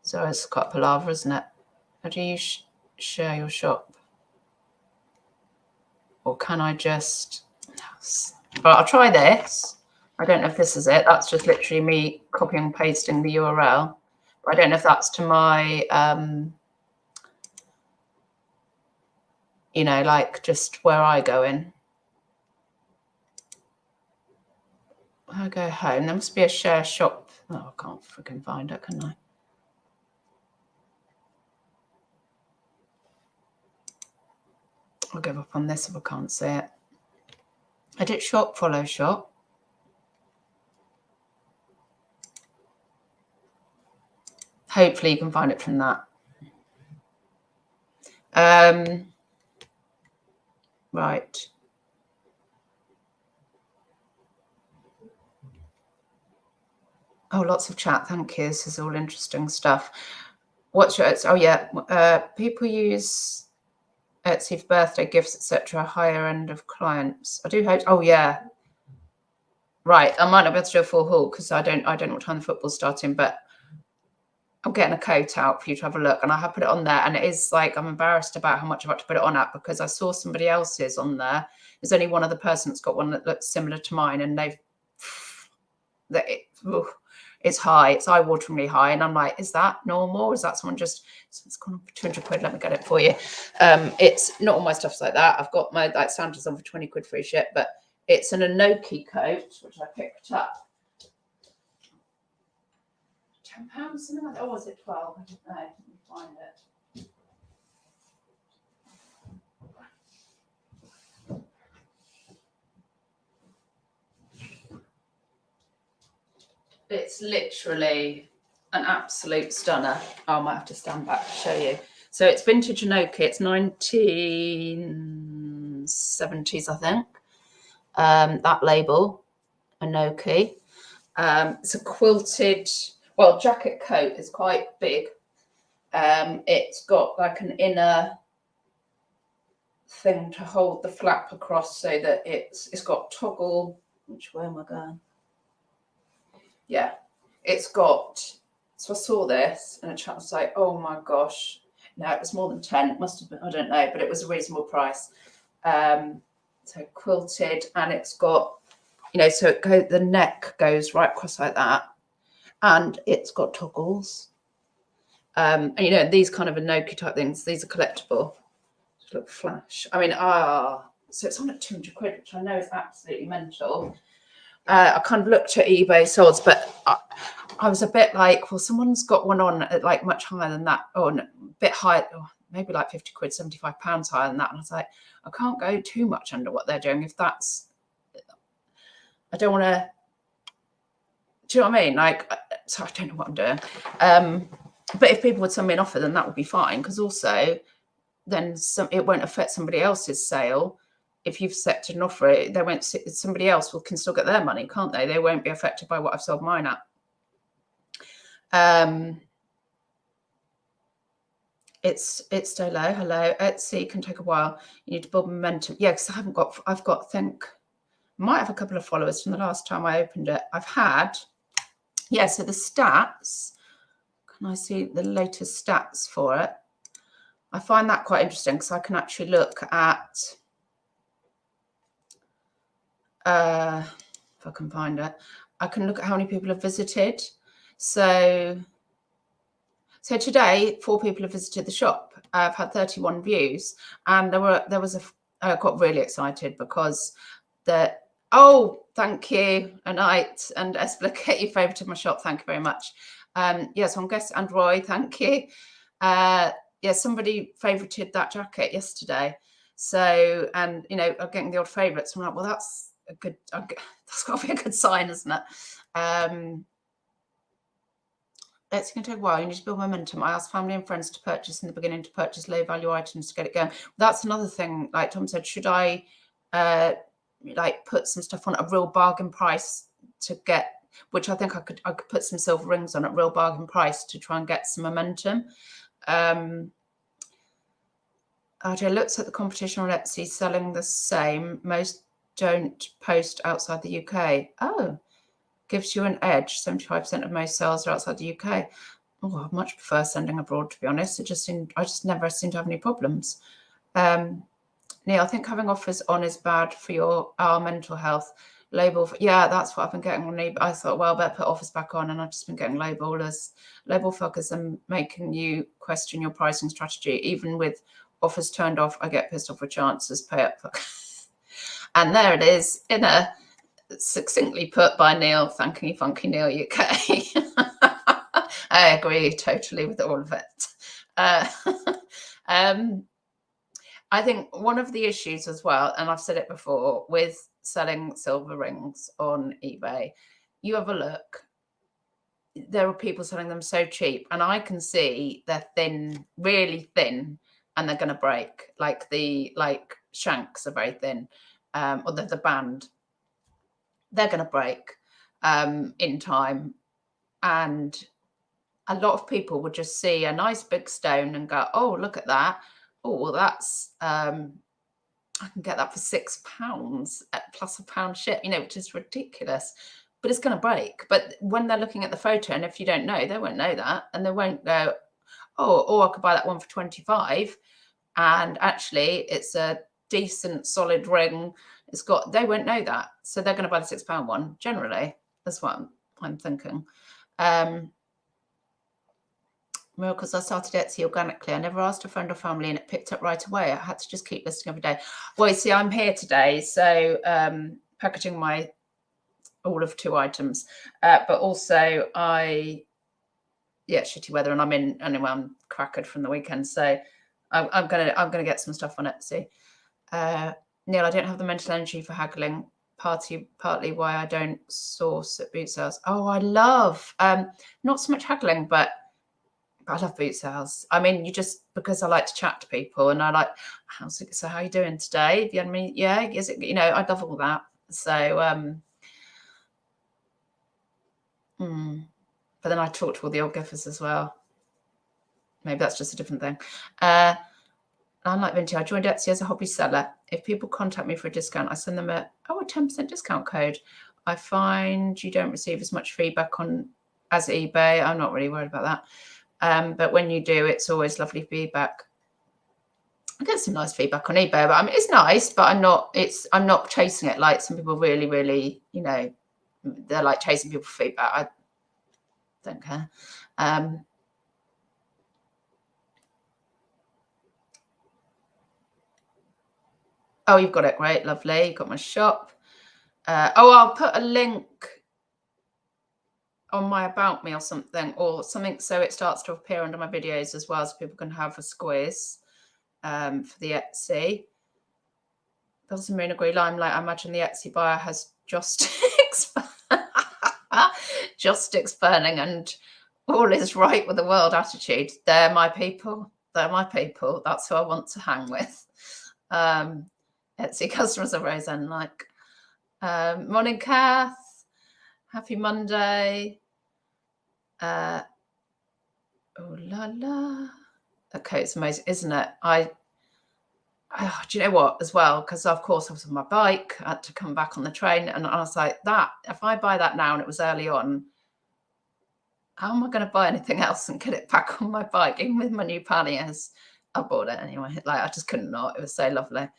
So it's quite a palaver, isn't it? How do you share your shop? Or can I just... Right, I'll try this. I don't know if this is it. That's just literally me copying and pasting the URL. But I don't know if that's to my, you know, like just where I go in. I go home. There must be a share shop. Oh, I can't freaking find it, can I? I'll give up on this if I can't see it. Edit shop, follow shop. Hopefully you can find it from that. Right. Oh, lots of chat. Thank you. This is all interesting stuff. What's your... Oh, yeah. People use Etsy for birthday gifts, etc. Higher end of clients. I do hope... Oh, yeah. Right. I might not be able to do a full haul because I don't know what time the football's starting, but I'm getting a coat out for you to have a look. And I have put it on there. And it is like, I'm embarrassed about how much I've had to put it on at because I saw somebody else's on there. There's only one other person that's got one that looks similar to mine. And it's high. It's eye-wateringly high. And I'm like, is that normal? Is that someone just... It's gone up for 200 quid. Let me get it for you. It's not all my stuff's like that. I've got my like sandals on for 20 quid free ship, but it's an Inoki coat, which I picked up. £10, something like that. Or was it 12? I don't know. Let me find it. It's literally an absolute stunner. Oh, I might have to stand back to show you. So it's vintage Inoki. It's 1970s, I think. That label, Inoki. It's a quilted, well, jacket coat. It's quite big. It's got like an inner thing to hold the flap across so that it's got toggle. Which way am I going? Yeah, it's got... So I saw this and a chap was like, oh my gosh. No, it was more than 10. It must have been, I don't know, but it was a reasonable price. So quilted, and it's got, you know, so the neck goes right across like that. And it's got toggles. And, you know, these kind of Inoki type things, these are collectible. Just look flash. I mean, so it's on at 200 quid, which I know is absolutely mental. I kind of looked at eBay solds, but I was a bit like, well, someone's got one on at like much higher than that, or a bit higher, maybe like 50 quid, £75 higher than that. And I was like, I can't go too much under what they're doing if that's... I don't want to... Do you know what I mean? Like, so I don't know what I'm doing. But if people would send me an offer, then that would be fine. Because also, then it won't affect somebody else's sale. If you've accepted an offer, they won't. Somebody else can still get their money, can't they? They won't be affected by what I've sold mine at. It's so low. Hello, Etsy can take a while. You need to build momentum. Yeah, because I've got. I might have a couple of followers from the last time I opened it. I've had. Yeah, so the stats. Can I see the latest stats for it? I find that quite interesting because I can actually look at. If I can find it, I can look at how many people have visited. So today, 4 people have visited the shop. I've had 31 views, and I got really excited because thank you, Anite and Esplicate, you favorited my shop. Thank you very much. Yes, I'm guessing, and Roy, thank you. Yeah, somebody favorited that jacket yesterday. So, and you know, I'm getting the odd favorites. I'm like, well, that's a good. That's got to be a good sign, isn't it? It's going to take a while. You need to build momentum. I asked family and friends to purchase in the beginning low value items to get it going. That's another thing. Like Tom said, should I like put some stuff on at a real bargain price to get, which I think I could put some silver rings on at real bargain price to try and get some momentum. RJ looks at the competition on Etsy selling the same. Most don't post outside the UK. Oh, gives you an edge. 75% of most sales are outside the UK. Oh, I much prefer sending abroad, to be honest. I just never seem to have any problems. Neil, I think having offers on is bad for our mental health. Yeah, that's what I've been getting on eBay. I thought, well, I better put offers back on, and I've just been getting low ballers. Label fuckers are making you question your pricing strategy. Even with offers turned off, I get pissed off with chances. Pay up. And there it is, in a succinctly put by Neil, thanking you, Funky Neil UK. I agree totally with all of it. I think one of the issues as well, and I've said it before, with selling silver rings on eBay, you have a look, there are people selling them so cheap, and I can see they're thin, really thin, and they're going to break. Like the shanks are very thin, or the band, they're going to break in time. And a lot of people would just see a nice big stone and go, oh, look at that. Oh, well, that's I can get that for £6 plus £1 ship, which is ridiculous, but it's going to break. But when they're looking at the photo, and if you don't know, they won't know that, and they won't go, oh, I could buy that one for 25, and actually it's a decent solid ring. They won't know that, so they're going to buy the £6 one generally. That's what I'm thinking. Miracles, I started Etsy organically. I never asked a friend or family, and it picked up right away. I had to just keep listing every day. Well, you see, I'm here today, so packaging all of 2 items, but also shitty weather, and I'm crackered from the weekend, so I'm gonna get some stuff on Etsy. Neil, I don't have the mental energy for haggling. Partly why I don't source at boot sales. Oh, I love not so much haggling, but I love boot sales. I mean, because I like to chat to people, and I like, how are you doing today? You know what I mean? Yeah, is it? I love all that. So, but then I talk to all the old giffers as well. Maybe that's just a different thing. Unlike Vinty, I joined Etsy as a hobby seller. If people contact me for a discount, I send them a 10% discount code. I find you don't receive as much feedback as eBay. I'm not really worried about that. But when you do, it's always lovely feedback. I get some nice feedback on eBay, but I mean, it's nice, but I'm not chasing it like some people really, really, they're like chasing people for feedback. I don't care. Oh, you've got it. Great. Lovely. You've got my shop. I'll put a link on my About Me or something, so it starts to appear under my videos as well, so people can have a squeeze for the Etsy. Bills and Moon agree. Limelight, I imagine the Etsy buyer has just burning and all is right with the world attitude. They're my people. That's who I want to hang with. Etsy customers are Roseanne like. Morning, Kath. Happy Monday. Oh la la. Okay, it's amazing, isn't it? Do you know what, as well? Because of course I was on my bike. I had to come back on the train, and I was like, if I buy that now and it was early on, how am I going to buy anything else and get it back on my bike, even with my new panniers? I bought it anyway. Like, I just couldn't not. It was so lovely.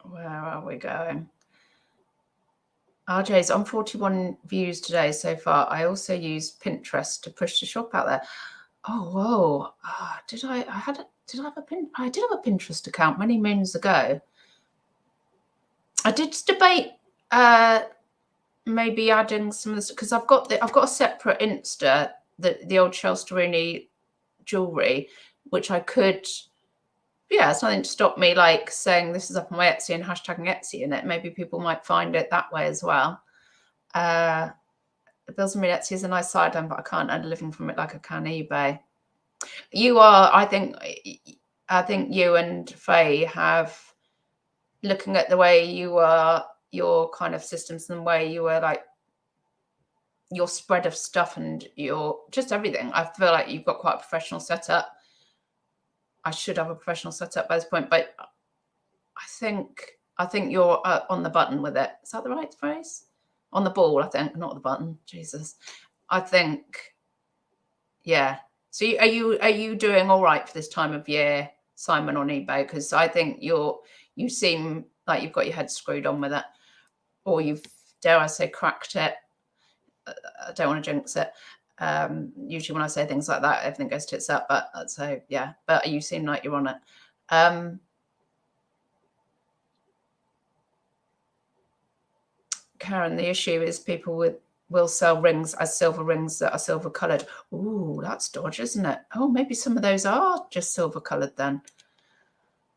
Where are we going? RJ's on 41 views today so far. I also use Pinterest to push the shop out there. Oh, whoa. Did I have a Pinterest account many moons ago. I did debate maybe adding some of this, because I've got a separate Insta, the old Shelsterini jewelry, which I could, it's nothing to stop me like saying this is up on my Etsy and hashtagging Etsy in it. Maybe people might find it that way as well. Bills and Moon Etsy is a nice sideline, but I can't earn a living from it like I can eBay. You are, I think, I think you and Faye have, looking at the way you are, your kind of systems and the way you were, like your spread of stuff and your just everything. I feel like you've got quite a professional setup. I should have a professional setup by this point, but I think you're on the button with it. Is that the right phrase? On the ball, I think, not the button. Jesus, I think, yeah. So are you doing all right for this time of year, Simon, on eBay? Because I think you seem like you've got your head screwed on with it, or you've, dare I say, cracked it. I don't want to jinx it. Usually when I say things like that, everything goes tits up. But so yeah, but you seem like you're on it. Karen, the issue is people will sell rings as silver rings that are silver coloured. Ooh, that's dodge, isn't it? Oh, maybe some of those are just silver coloured then.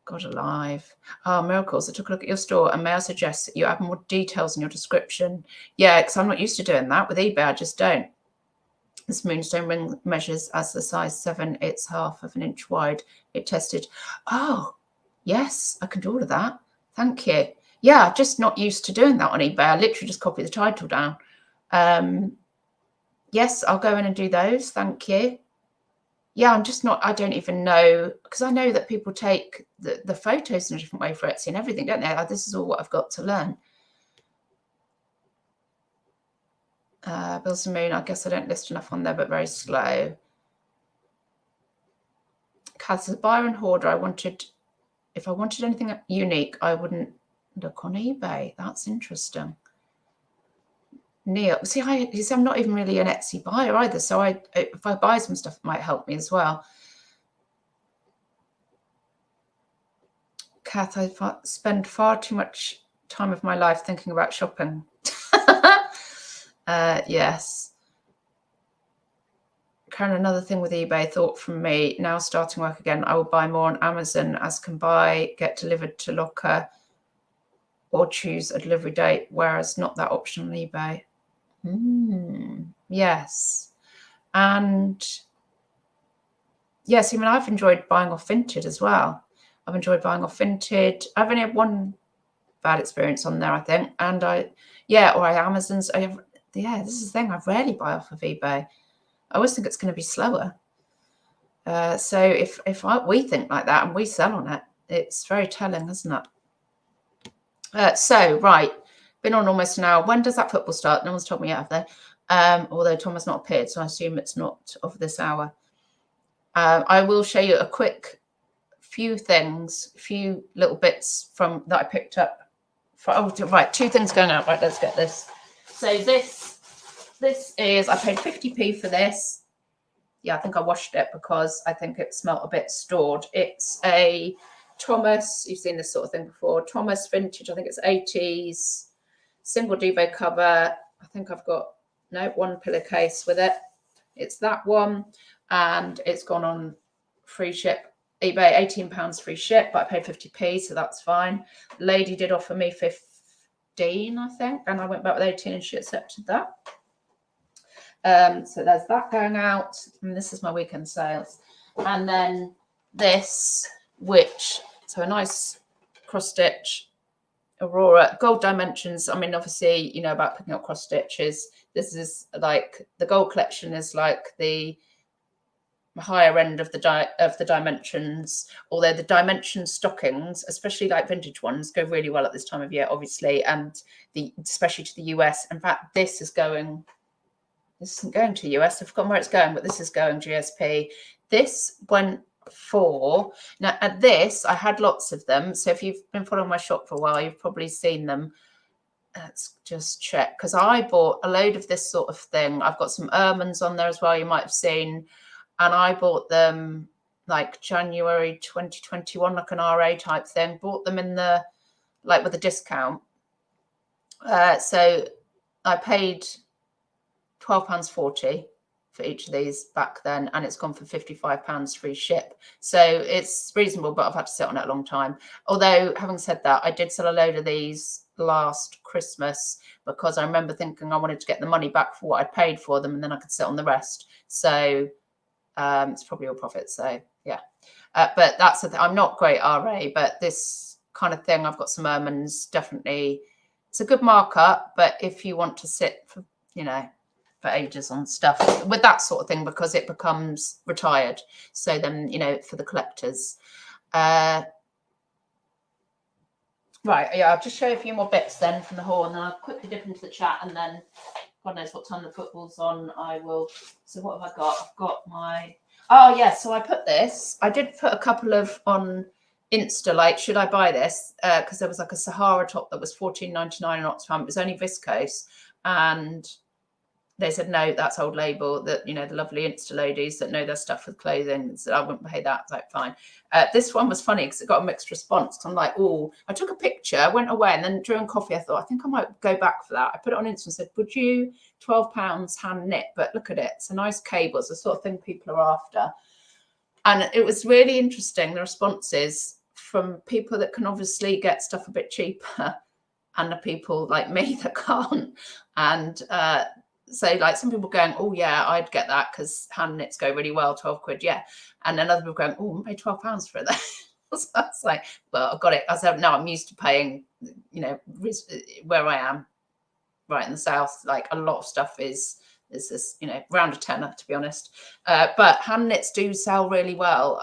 God alive. Oh, miracles. I took a look at your store, and may I suggest that you add more details in your description? Yeah, because I'm not used to doing that with eBay. I just don't. This moonstone ring measures as the size 7. It's half of an inch wide. It tested. Oh, yes, I can do all of that. Thank you. Yeah, just not used to doing that on eBay. I literally just copy the title down. Yes, I'll go in and do those. Thank you. Yeah, I'm just not, I don't even know, because I know that people take the photos in a different way for Etsy and everything, don't they? This is all what I've got to learn. Bills and Moon, I guess I don't list enough on there, but very slow. Kath says, buyer and hoarder, if I wanted anything unique, I wouldn't look on eBay. That's interesting. Neil, see, I'm not even really an Etsy buyer either. So if I buy some stuff, it might help me as well. Kath, I spend far too much time of my life thinking about shopping. Yes. Karen, another thing with eBay, thought from me, now starting work again, I will buy more on Amazon as can buy, get delivered to locker, or choose a delivery date, whereas not that option on eBay. Yes. And yes, I mean, I've enjoyed buying off Vinted as well. I've enjoyed buying off Vinted. I've only had one bad experience on there, I think. And Amazon's. This is the thing. I rarely buy off of eBay. I always think it's going to be slower. So if we think like that and we sell on it, it's very telling, isn't it? So, right. Been on almost an hour. When does that football start? No one's told me yet, have they? Although Tom has not appeared, so I assume it's not of this hour. I will show you a quick few little bits from that I picked up. Right, 2 things going out. Right, let's get this. So this is, I paid 50p for this. Yeah, I think I washed it because I think it smelt a bit stored. It's a Thomas, you've seen this sort of thing before, Thomas vintage, I think it's 80s, single duvet cover. I think I've got, one pillowcase with it. It's that one, and it's gone on free ship. eBay, £18 free ship, but I paid 50p, so that's fine. The lady did offer me 15, I think, and I went back with 18 and she accepted that. So there's that going out, and this is my weekend sales. And then this, so a nice cross stitch Aurora gold dimensions. I mean, obviously, you know about picking up cross stitches. This is like the gold collection is like the higher end of the dimensions, although the dimension stockings, especially like vintage ones, go really well at this time of year, obviously, and especially to the US. In fact, this isn't going to the US. I've forgotten where it's going, but this is going GSP. This went for, now at this, I had lots of them. So if you've been following my shop for a while, you've probably seen them. Let's just check, because I bought a load of this sort of thing. I've got some ermines on there as well, you might have seen. And I bought them like January 2021, like an RA type thing. Bought them in with a discount. So I paid £12.40 for each of these back then, and it's gone for £55 free ship. So it's reasonable, but I've had to sit on it a long time. Although, having said that, I did sell a load of these last Christmas because I remember thinking I wanted to get the money back for what I paid for them, and then I could sit on the rest. So it's probably all profit. So yeah. But that's the thing. I'm not great RA, but this kind of thing, I've got some ermines, definitely. It's a good markup, but if you want to sit for, you know, for ages on stuff with that sort of thing, because it becomes retired. So then, you know, for the collectors. Right, yeah, I'll just show you a few more bits then from the haul, and then I'll quickly dip into the chat, and then God knows what time the football's on. I will. So what have I got? I've got my. Oh yeah, so I put this. I did put a couple of on Insta, like, should I buy this? Because there was like a Sahara top that was $14.99 in Oxfam. It was only viscose, and they said no, that's old label. That, you know, the lovely Insta ladies that know their stuff with clothing, so I wouldn't pay that. Like, fine. This one was funny because it got a mixed response. I'm like, oh, I took a picture, went away, and then during coffee, I thought, I think I might go back for that. I put it on Insta and said, would you £12 hand knit? But look at it, it's a nice cable. It's the sort of thing people are after. And it was really interesting, the responses from people that can obviously get stuff a bit cheaper, and the people like me that can't. And so like some people going, oh yeah, I'd get that because hand knits go really well, 12 quid, yeah. And then other people going, oh, I paid £12 for it. So I was like, well, I've got it. I said, no, I'm used to paying, you know, where I am, right in the south, like a lot of stuff is this, you know, around a tenner, to be honest. But hand knits do sell really well.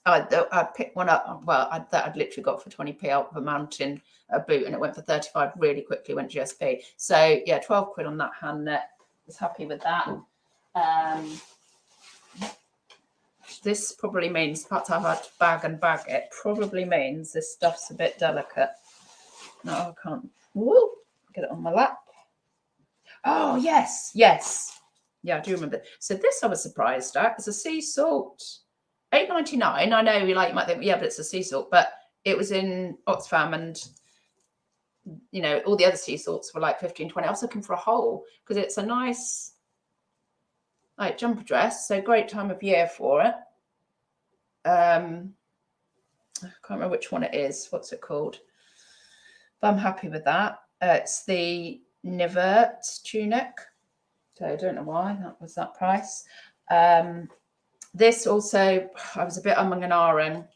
I picked one up, well, that I'd literally got for 20p out of a mountain boot, and it went for 35 really quickly, went GSP. So yeah, 12 quid on that hand knit. Was happy with that. This probably means, the fact I've had to bag it probably means this stuff's a bit delicate. No, I can't. Woo, get it on my lap. Oh yes. Yeah, I do remember. So this I was surprised at. It's a sea salt. £8.99. I know you might think, yeah, but it's a sea salt, but it was in Oxfam, and you know, all the other sea salts were like 15, 20. I was looking for a hole because it's a nice like jumper dress, so great time of year for it. I can't remember which one it is. What's it called? But I'm happy with that. It's the Nivert tunic. So I don't know why that was that price. This also, I was a bit umming and ahhing.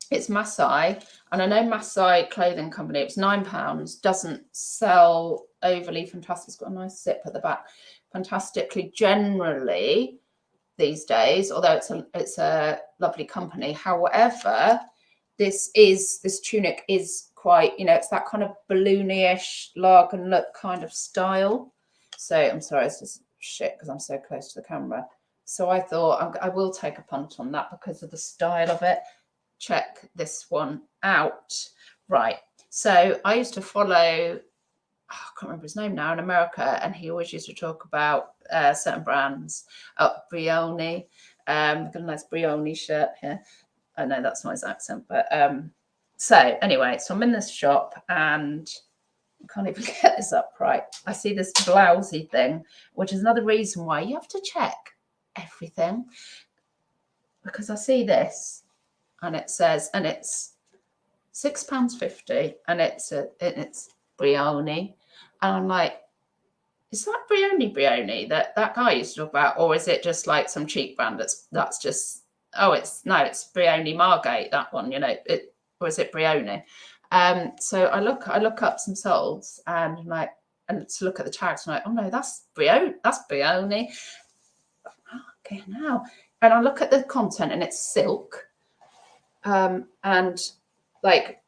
It's Masai, and I know Masai clothing company. It was £9. Doesn't sell overly fantastic. It's got a nice zip at the back. Fantastically generally these days, although it's a lovely company. However, this tunic is quite, you know, it's that kind of balloony-ish Largan look kind of style. So I'm sorry, it's just shit because I'm so close to the camera. So I thought I will take a punt on that because of the style of it. Check this one out. Right. So I used to follow, I can't remember his name now, in America, and he always used to talk about certain brands. Brioni. Got a nice Brioni shirt here. I know that's not his accent, but so anyway, so I'm in this shop and I can't even get this up right. I see this blousey thing, which is another reason why you have to check everything, because I see this and it says, and it's £6.50, and it's Brioni, and I'm like, is that Brioni that guy used to talk about, or is it just like some cheap brand that's just, oh, it's Brioni Margate, that one, you know, or is it Brioni? So I look up some solds and I'm like, and to look at the tags, I'm like, oh no, that's Brioni. Okay, now, and I look at the content and it's silk, and like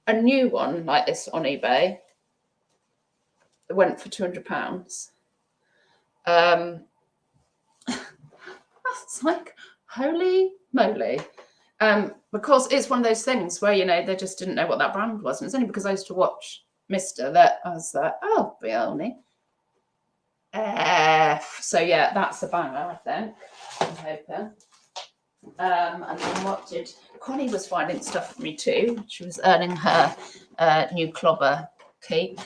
a new one like this on eBay went for £200. That's like, holy moly. Because it's one of those things where, you know, they just didn't know what that brand was. And it's only because I used to watch Mr. that I was like, oh, Brioni. So yeah, that's a banger, I think. I'm hoping. And then what did Connie was finding stuff for me too. She was earning her new clobber keep.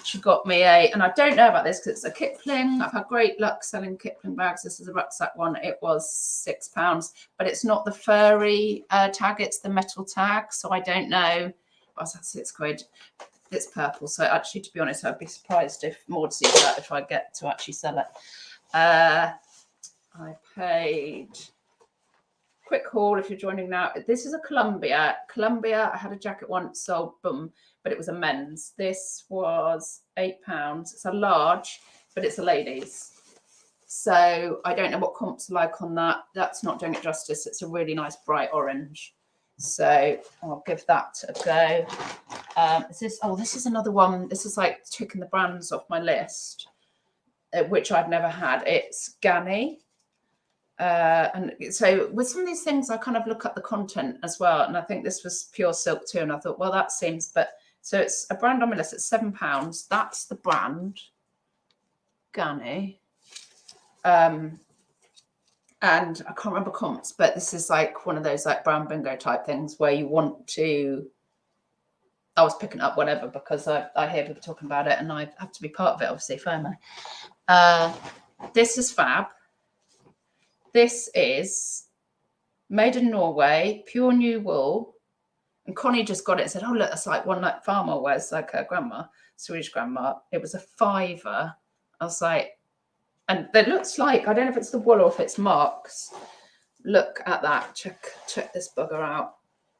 She got me and I don't know about this because it's a Kipling. I've had great luck selling Kipling bags. This is a rucksack one. It was £6, but it's not the furry tag, it's the metal tag. So I don't know. Was that £6? It's purple. So actually, to be honest, I'd be surprised if Maud sees that if I get to actually sell it. I paid quick haul if you're joining now. This is a Columbia. I had a jacket once, sold, boom, but it was a men's. This was £8. It's a large, but it's a ladies. So I don't know what comps are like on that. That's not doing it justice. It's a really nice bright orange. So I'll give that a go. This is another one. This is like ticking the brands off my list, which I've never had. It's Ganni. And so with some of these things, I kind of look at the content as well. And I think this was pure silk too. And I thought, well, that seems, but so it's a brand on my list. It's £7. That's the brand, Ganni. And I can't remember comps, but this is like one of those like brown bingo type things where you want to, I was picking up whatever because I hear people talking about it and I have to be part of it, obviously, FOMO. This is fab. This is made in Norway, pure new wool. And Connie just got it and said, oh, look, that's like one like farmer wears, like her grandma, Swedish grandma. It was a £5. I was like, and it looks like, I don't know if it's the wool or if it's marks. Look at that. Check this bugger out.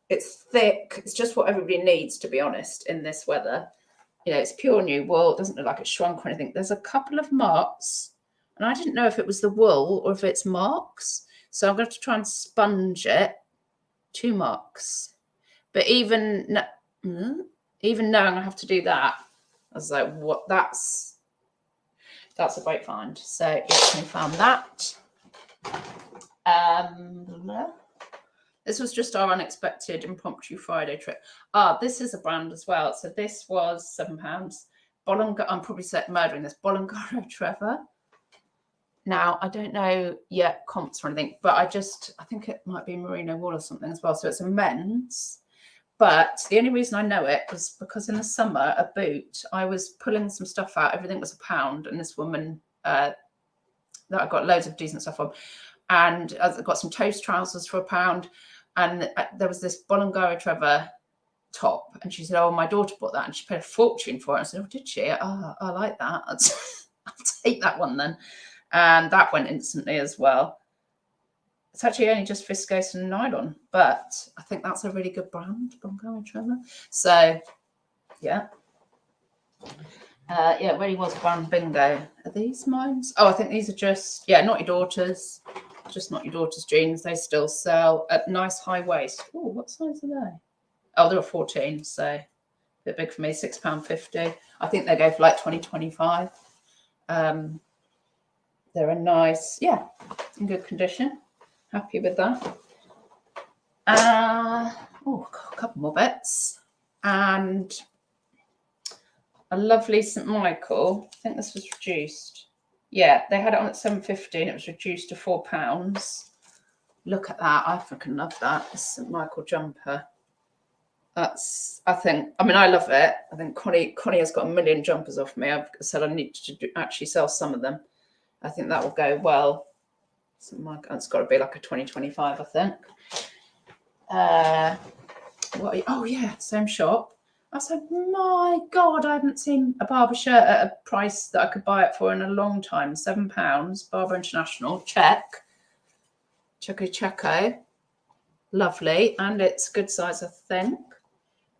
It's thick. It's just what everybody needs, to be honest, in this weather. You know, it's pure new wool. It doesn't look like it's shrunk or anything. There's a couple of marks. And I didn't know if it was the wool or if it's marks. So I'm going to have to try and sponge it. 2 marks. But even knowing I have to do that, I was like, what? That's a great find. So yes, I found that. This was just our unexpected impromptu Friday trip. This is a brand as well. So this was £7. I'm probably murdering this. Bolangaro Trevor. Now, I don't know yet comps or anything, but I think it might be merino wool or something as well. So it's a men's. But the only reason I know it was because in the summer, a boot, I was pulling some stuff out. Everything was £1. And this woman that I got loads of decent stuff from. And I got some toast trousers for £1. And there was this Bolangaro Trevor top. And she said, oh, my daughter bought that. And she paid a fortune for it. I said, oh, did she? Oh, I like that. I'll take that one then. And that went instantly as well. It's actually only just viscose and nylon, but I think that's a really good brand, Bolangaro Trevor. So, yeah. It really was brown bingo. Are these mine? Oh, I think these are just, Not Your Daughters. Just Not Your Daughters jeans. They still sell at nice high waist. Oh, what size are they? Oh, they're a 14, so a bit big for me. £6.50. I think they go for like 20-25. They're a nice, in good condition. Happy with that. A couple more bits. And a lovely St. Michael. I think this was reduced. Yeah, they had it on at £7.50 and it was reduced to £4. Look at that. I freaking love that. This St. Michael jumper. I love it. I think Connie has got a million jumpers off me. I've said I need to actually sell some of them. I think that will go well. It's got to be like a 20-25, I think. Same shop. I was like, my God, I haven't seen a Barber shirt at a price that I could buy it for in a long time. £7, Barber International, check. Checo. Lovely. And it's good size, I think.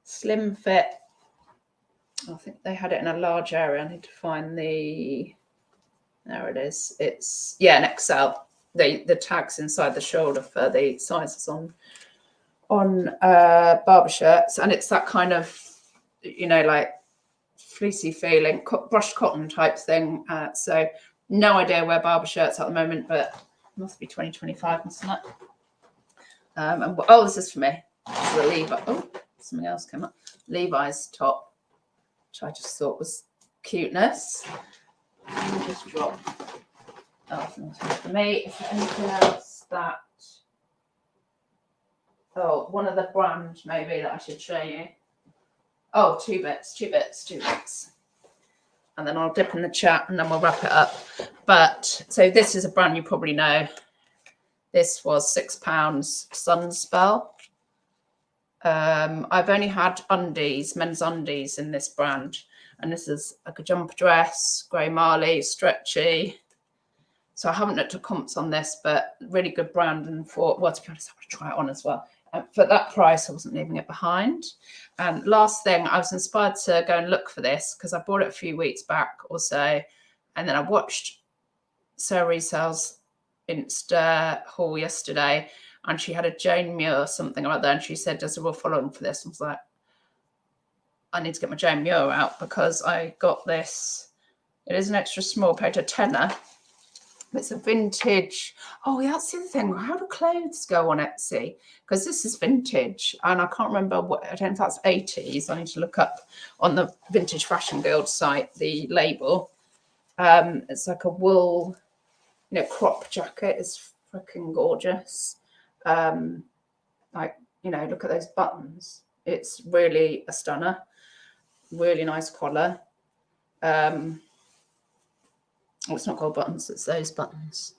Slim fit. I think they had it in a large area. I need to find there it is. It's, an XL. The tags inside the shoulder for the sizes on barber shirts. And it's that kind of, like fleecy feeling, brushed cotton type thing. So no idea where barber shirts at the moment, but it must be 20-25, mustn't it? This is for me. This is a Levi. Oh, something else came up. Levi's top, which I just thought was cuteness. Let me just drop. Oh, nothing for me. Is there anything else that? Oh, one of the brands maybe that I should show you. Oh, two bits. And then I'll dip in the chat and then we'll wrap it up. But so this is a brand you probably know. This was £6, Sunspell. I've only had men's undies in this brand. And this is like a jumper dress, grey marley, stretchy. So I haven't looked at comps on this, but really good brand, and thought, well, to be honest, I want to try it on as well. For that price, I wasn't leaving it behind. And last thing, I was inspired to go and look for this because I bought it a few weeks back or so, and then I watched Sarah Resale's Insta haul yesterday, and she had a Jane Muir something like that, and she said, "Does a real following for this?" I was like, I need to get my Jane Muir out because I got this. It is an extra small, paid a tenner. It's a vintage. Oh, yeah, that's the other thing. How do clothes go on Etsy? Because this is vintage, and I can't remember what. I don't know if that's 80s. I need to look up on the Vintage Fashion Guild site the label. It's like a wool, crop jacket. It's freaking gorgeous. Like, look at those buttons. It's really a stunner. Really nice collar. Oh, it's not gold buttons, it's those buttons.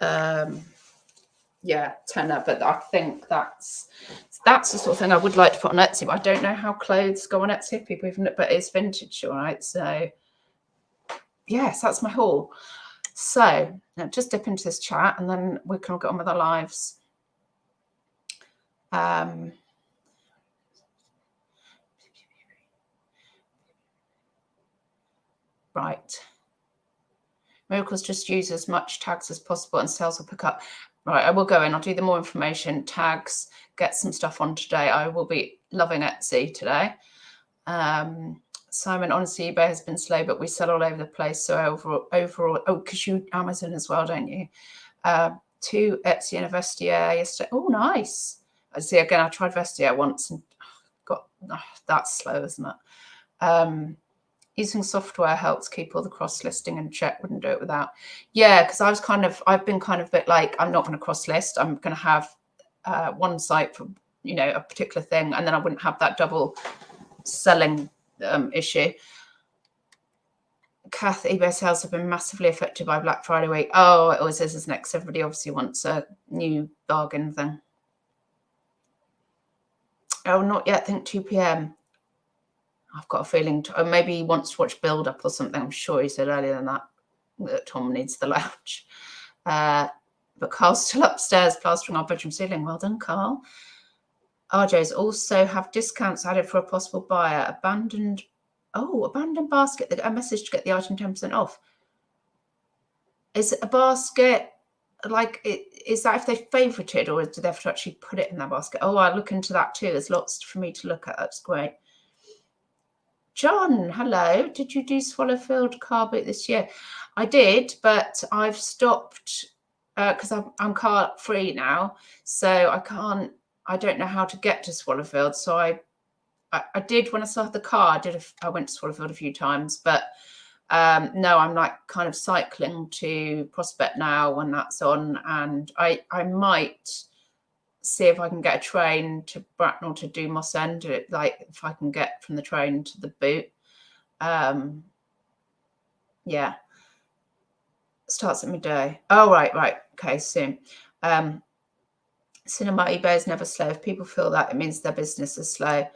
Yeah, tenner, but I think that's the sort of thing I would like to put on Etsy, but I don't know how clothes go on Etsy if people even look, but it's vintage, all right? So yes, that's my haul. So now just dip into this chat and then we can get on with our lives. Right. Miracles, just use as much tags as possible and sales will pick up. Right, I will go in. I'll do the more information, tags, get some stuff on today. I will be loving Etsy today. Simon, honestly, eBay has been slow, but we sell all over the place. So overall, oh, because you Amazon as well, don't you? 2 Etsy and a Vestiaire yesterday. Oh, nice. I see. Again, I tried Vestiaire once and that's slow, isn't it? Using software helps keep all the cross listing in check. Wouldn't do it without. Yeah, because I've been kind of a bit like, I'm not going to cross list. I'm going to have one site for a particular thing, and then I wouldn't have that double selling issue. Kath, eBay sales have been massively affected by Black Friday week. Oh, it always is next. Everybody obviously wants a new bargain thing. Oh, not yet. Think 2 p.m. I've got a feeling, maybe he wants to watch Build Up or something. I'm sure he said earlier than that Tom needs the lounge. But Carl's still upstairs plastering our bedroom ceiling. Well done, Carl. RJ's also have discounts added for a possible buyer. Abandoned basket. A message to get the item 10% off. Is it a basket? Like, is that if they favorited, or do they have to actually put it in their basket? Oh, I'll look into that too. There's lots for me to look at. That's great. John, hello. Did you do Swallowfield car boot this year? I did, but I've stopped because I'm car free now, so I don't know how to get to Swallowfield. So I did when I started the car. I went to Swallowfield a few times, but no, I'm like kind of cycling to Prospect now when that's on, and I might see if I can get a train to Bracknell to do Moss End, like if I can get from the train to the boot. Yeah. Starts at midday. Oh, right. Okay, soon. Cinema eBay is never slow. If people feel that, it means their business is slow.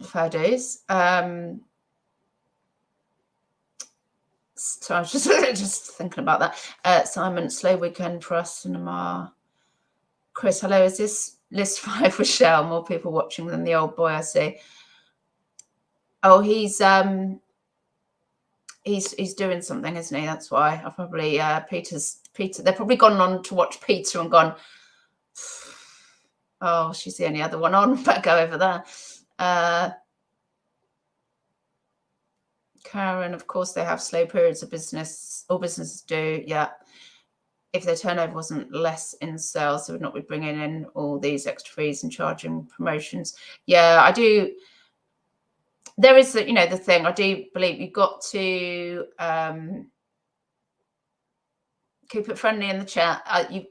Fair dues. So I was just thinking about that. Simon, slow weekend for us, cinema. Chris, hello. Is this list 5 for Shell? More people watching than the old boy, I see. Oh, he's doing something, isn't he? That's why. I probably Peter. They've probably gone on to watch Peter and gone, oh, she's the only other one on. Better go over there. Karen, of course, they have slow periods of business. All businesses do, yeah. If their turnover wasn't less in sales, they would not be bringing in all these extra fees and charging promotions. Yeah, I do. There is, the thing. I do believe you've got to keep it friendly in the chat. You have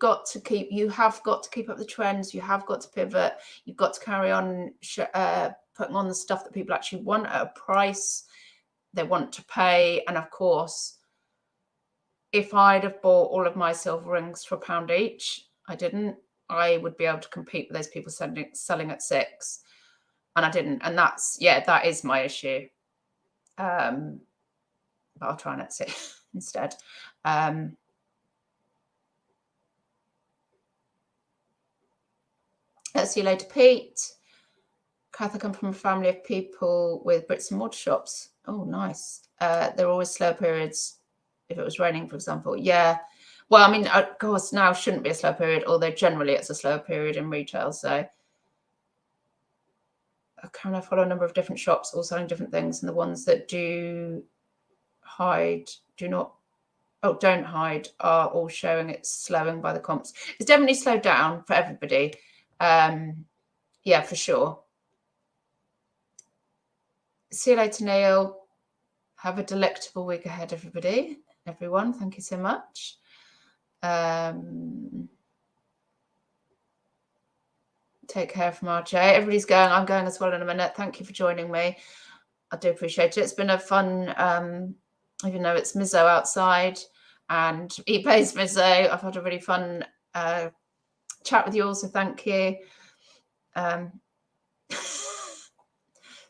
got to keep up the trends. You have got to pivot. You've got to carry on putting on the stuff that people actually want at a price they want to pay. And of course, if I'd have bought all of my silver rings for £1 each, I didn't, I would be able to compete with those people selling at £6. And I didn't. And that is my issue. but I'll try and Etsy instead. See you later, Pete. Kath, I come from a family of people with bricks and mortar shops. Oh, nice. There are always slow periods if it was raining, for example. Yeah. Well, I mean, of course, now shouldn't be a slow period, although generally it's a slow period in retail. So I follow a number of different shops all selling different things, and the ones that don't hide are all showing it's slowing by the comps. It's definitely slowed down for everybody. Yeah, for sure. See you later, Neil. Have a delectable week ahead, everyone. Thank you so much. Take care from RJ. Everybody's going. I'm going as well in a minute. Thank you for joining me. I do appreciate it. It's been a fun, even though it's Mizzo outside and eBay's Mizzo, I've had a really fun chat with you all, so thank you.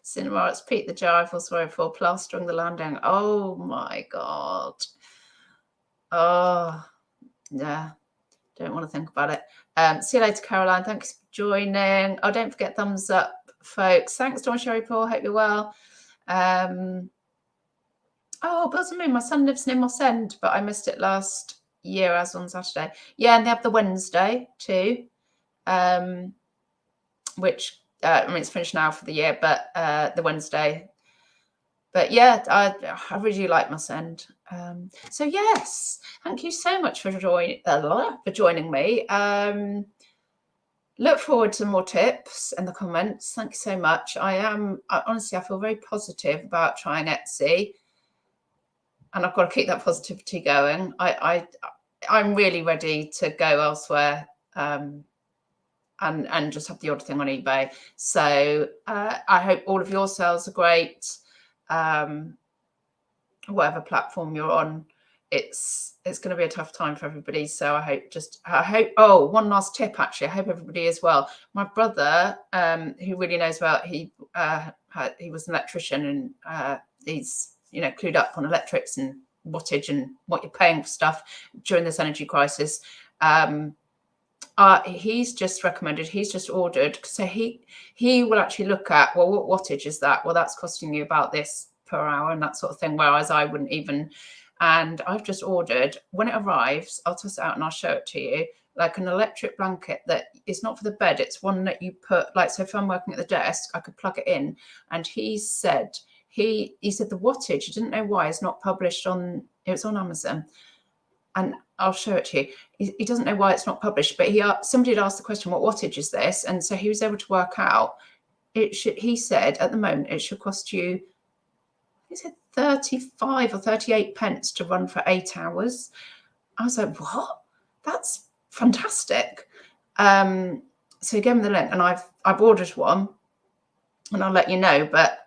Cinema, it's Pete the Jar I feel sorry for, plastering the landing. Oh my God. Oh, yeah. Don't want to think about it. See you later, Caroline. Thanks for joining. Oh, don't forget thumbs up, folks. Thanks, Dawn Sherry Paul. Hope you're well. Oh, Bills and Moon. My son lives near Moss End, but I missed it last year as on Saturday. Yeah, and they have the Wednesday too, which I mean it's finished now for the year, but the Wednesday. But yeah, I really like Moss End. So yes, thank you so much for joining me. Look forward to more tips in the comments. Thank you so much. Honestly, I feel very positive about trying Etsy, and I've got to keep that positivity going. I'm really ready to go elsewhere and just have the odd thing on eBay. So I hope all of your sales are great. Whatever platform you're on, it's going to be a tough time for everybody. So I hope. Oh, one last tip, actually. I hope everybody is well. My brother, who really knows about, he was an electrician, and he's clued up on electrics and wattage and what you're paying for stuff during this energy crisis. He's just ordered. So he will actually look at, well, what wattage is that? Well, that's costing you about this per hour and that sort of thing, whereas I wouldn't even. And I've just ordered, when it arrives, I'll toss it out and I'll show it to you, like an electric blanket that is not for the bed. It's one that you put, like, so if I'm working at the desk, I could plug it in. And he said the wattage, he didn't know why, it's not published on, it's on Amazon. And I'll show it to you. He doesn't know why it's not published, but somebody had asked the question, what wattage is this? And so he was able to work out, he said at the moment, it should cost you, he said 35 or 38 pence to run for 8 hours. I was like, what? That's fantastic. So he gave me the link, and I've ordered one, and I'll let you know. But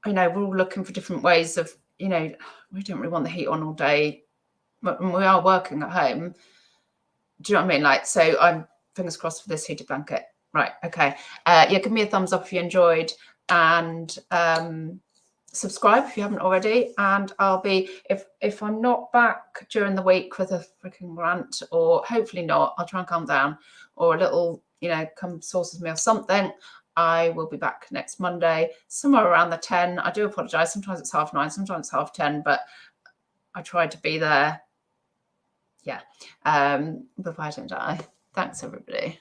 we're all looking for different ways of, we don't really want the heat on all day, and we are working at home. Do you know what I mean? Like, so I'm fingers crossed for this heated blanket. Right. Okay. Yeah, give me a thumbs up if you enjoyed, and subscribe if you haven't already. And I'll be, if I'm not back during the week with a freaking rant, or hopefully not, I'll try and calm down, or a little, come source with me or something, I will be back next Monday, somewhere around the 10. I do apologize. Sometimes it's 9:30, sometimes it's 10:30, but I tried to be there. Yeah. Before I don't die. Thanks, everybody.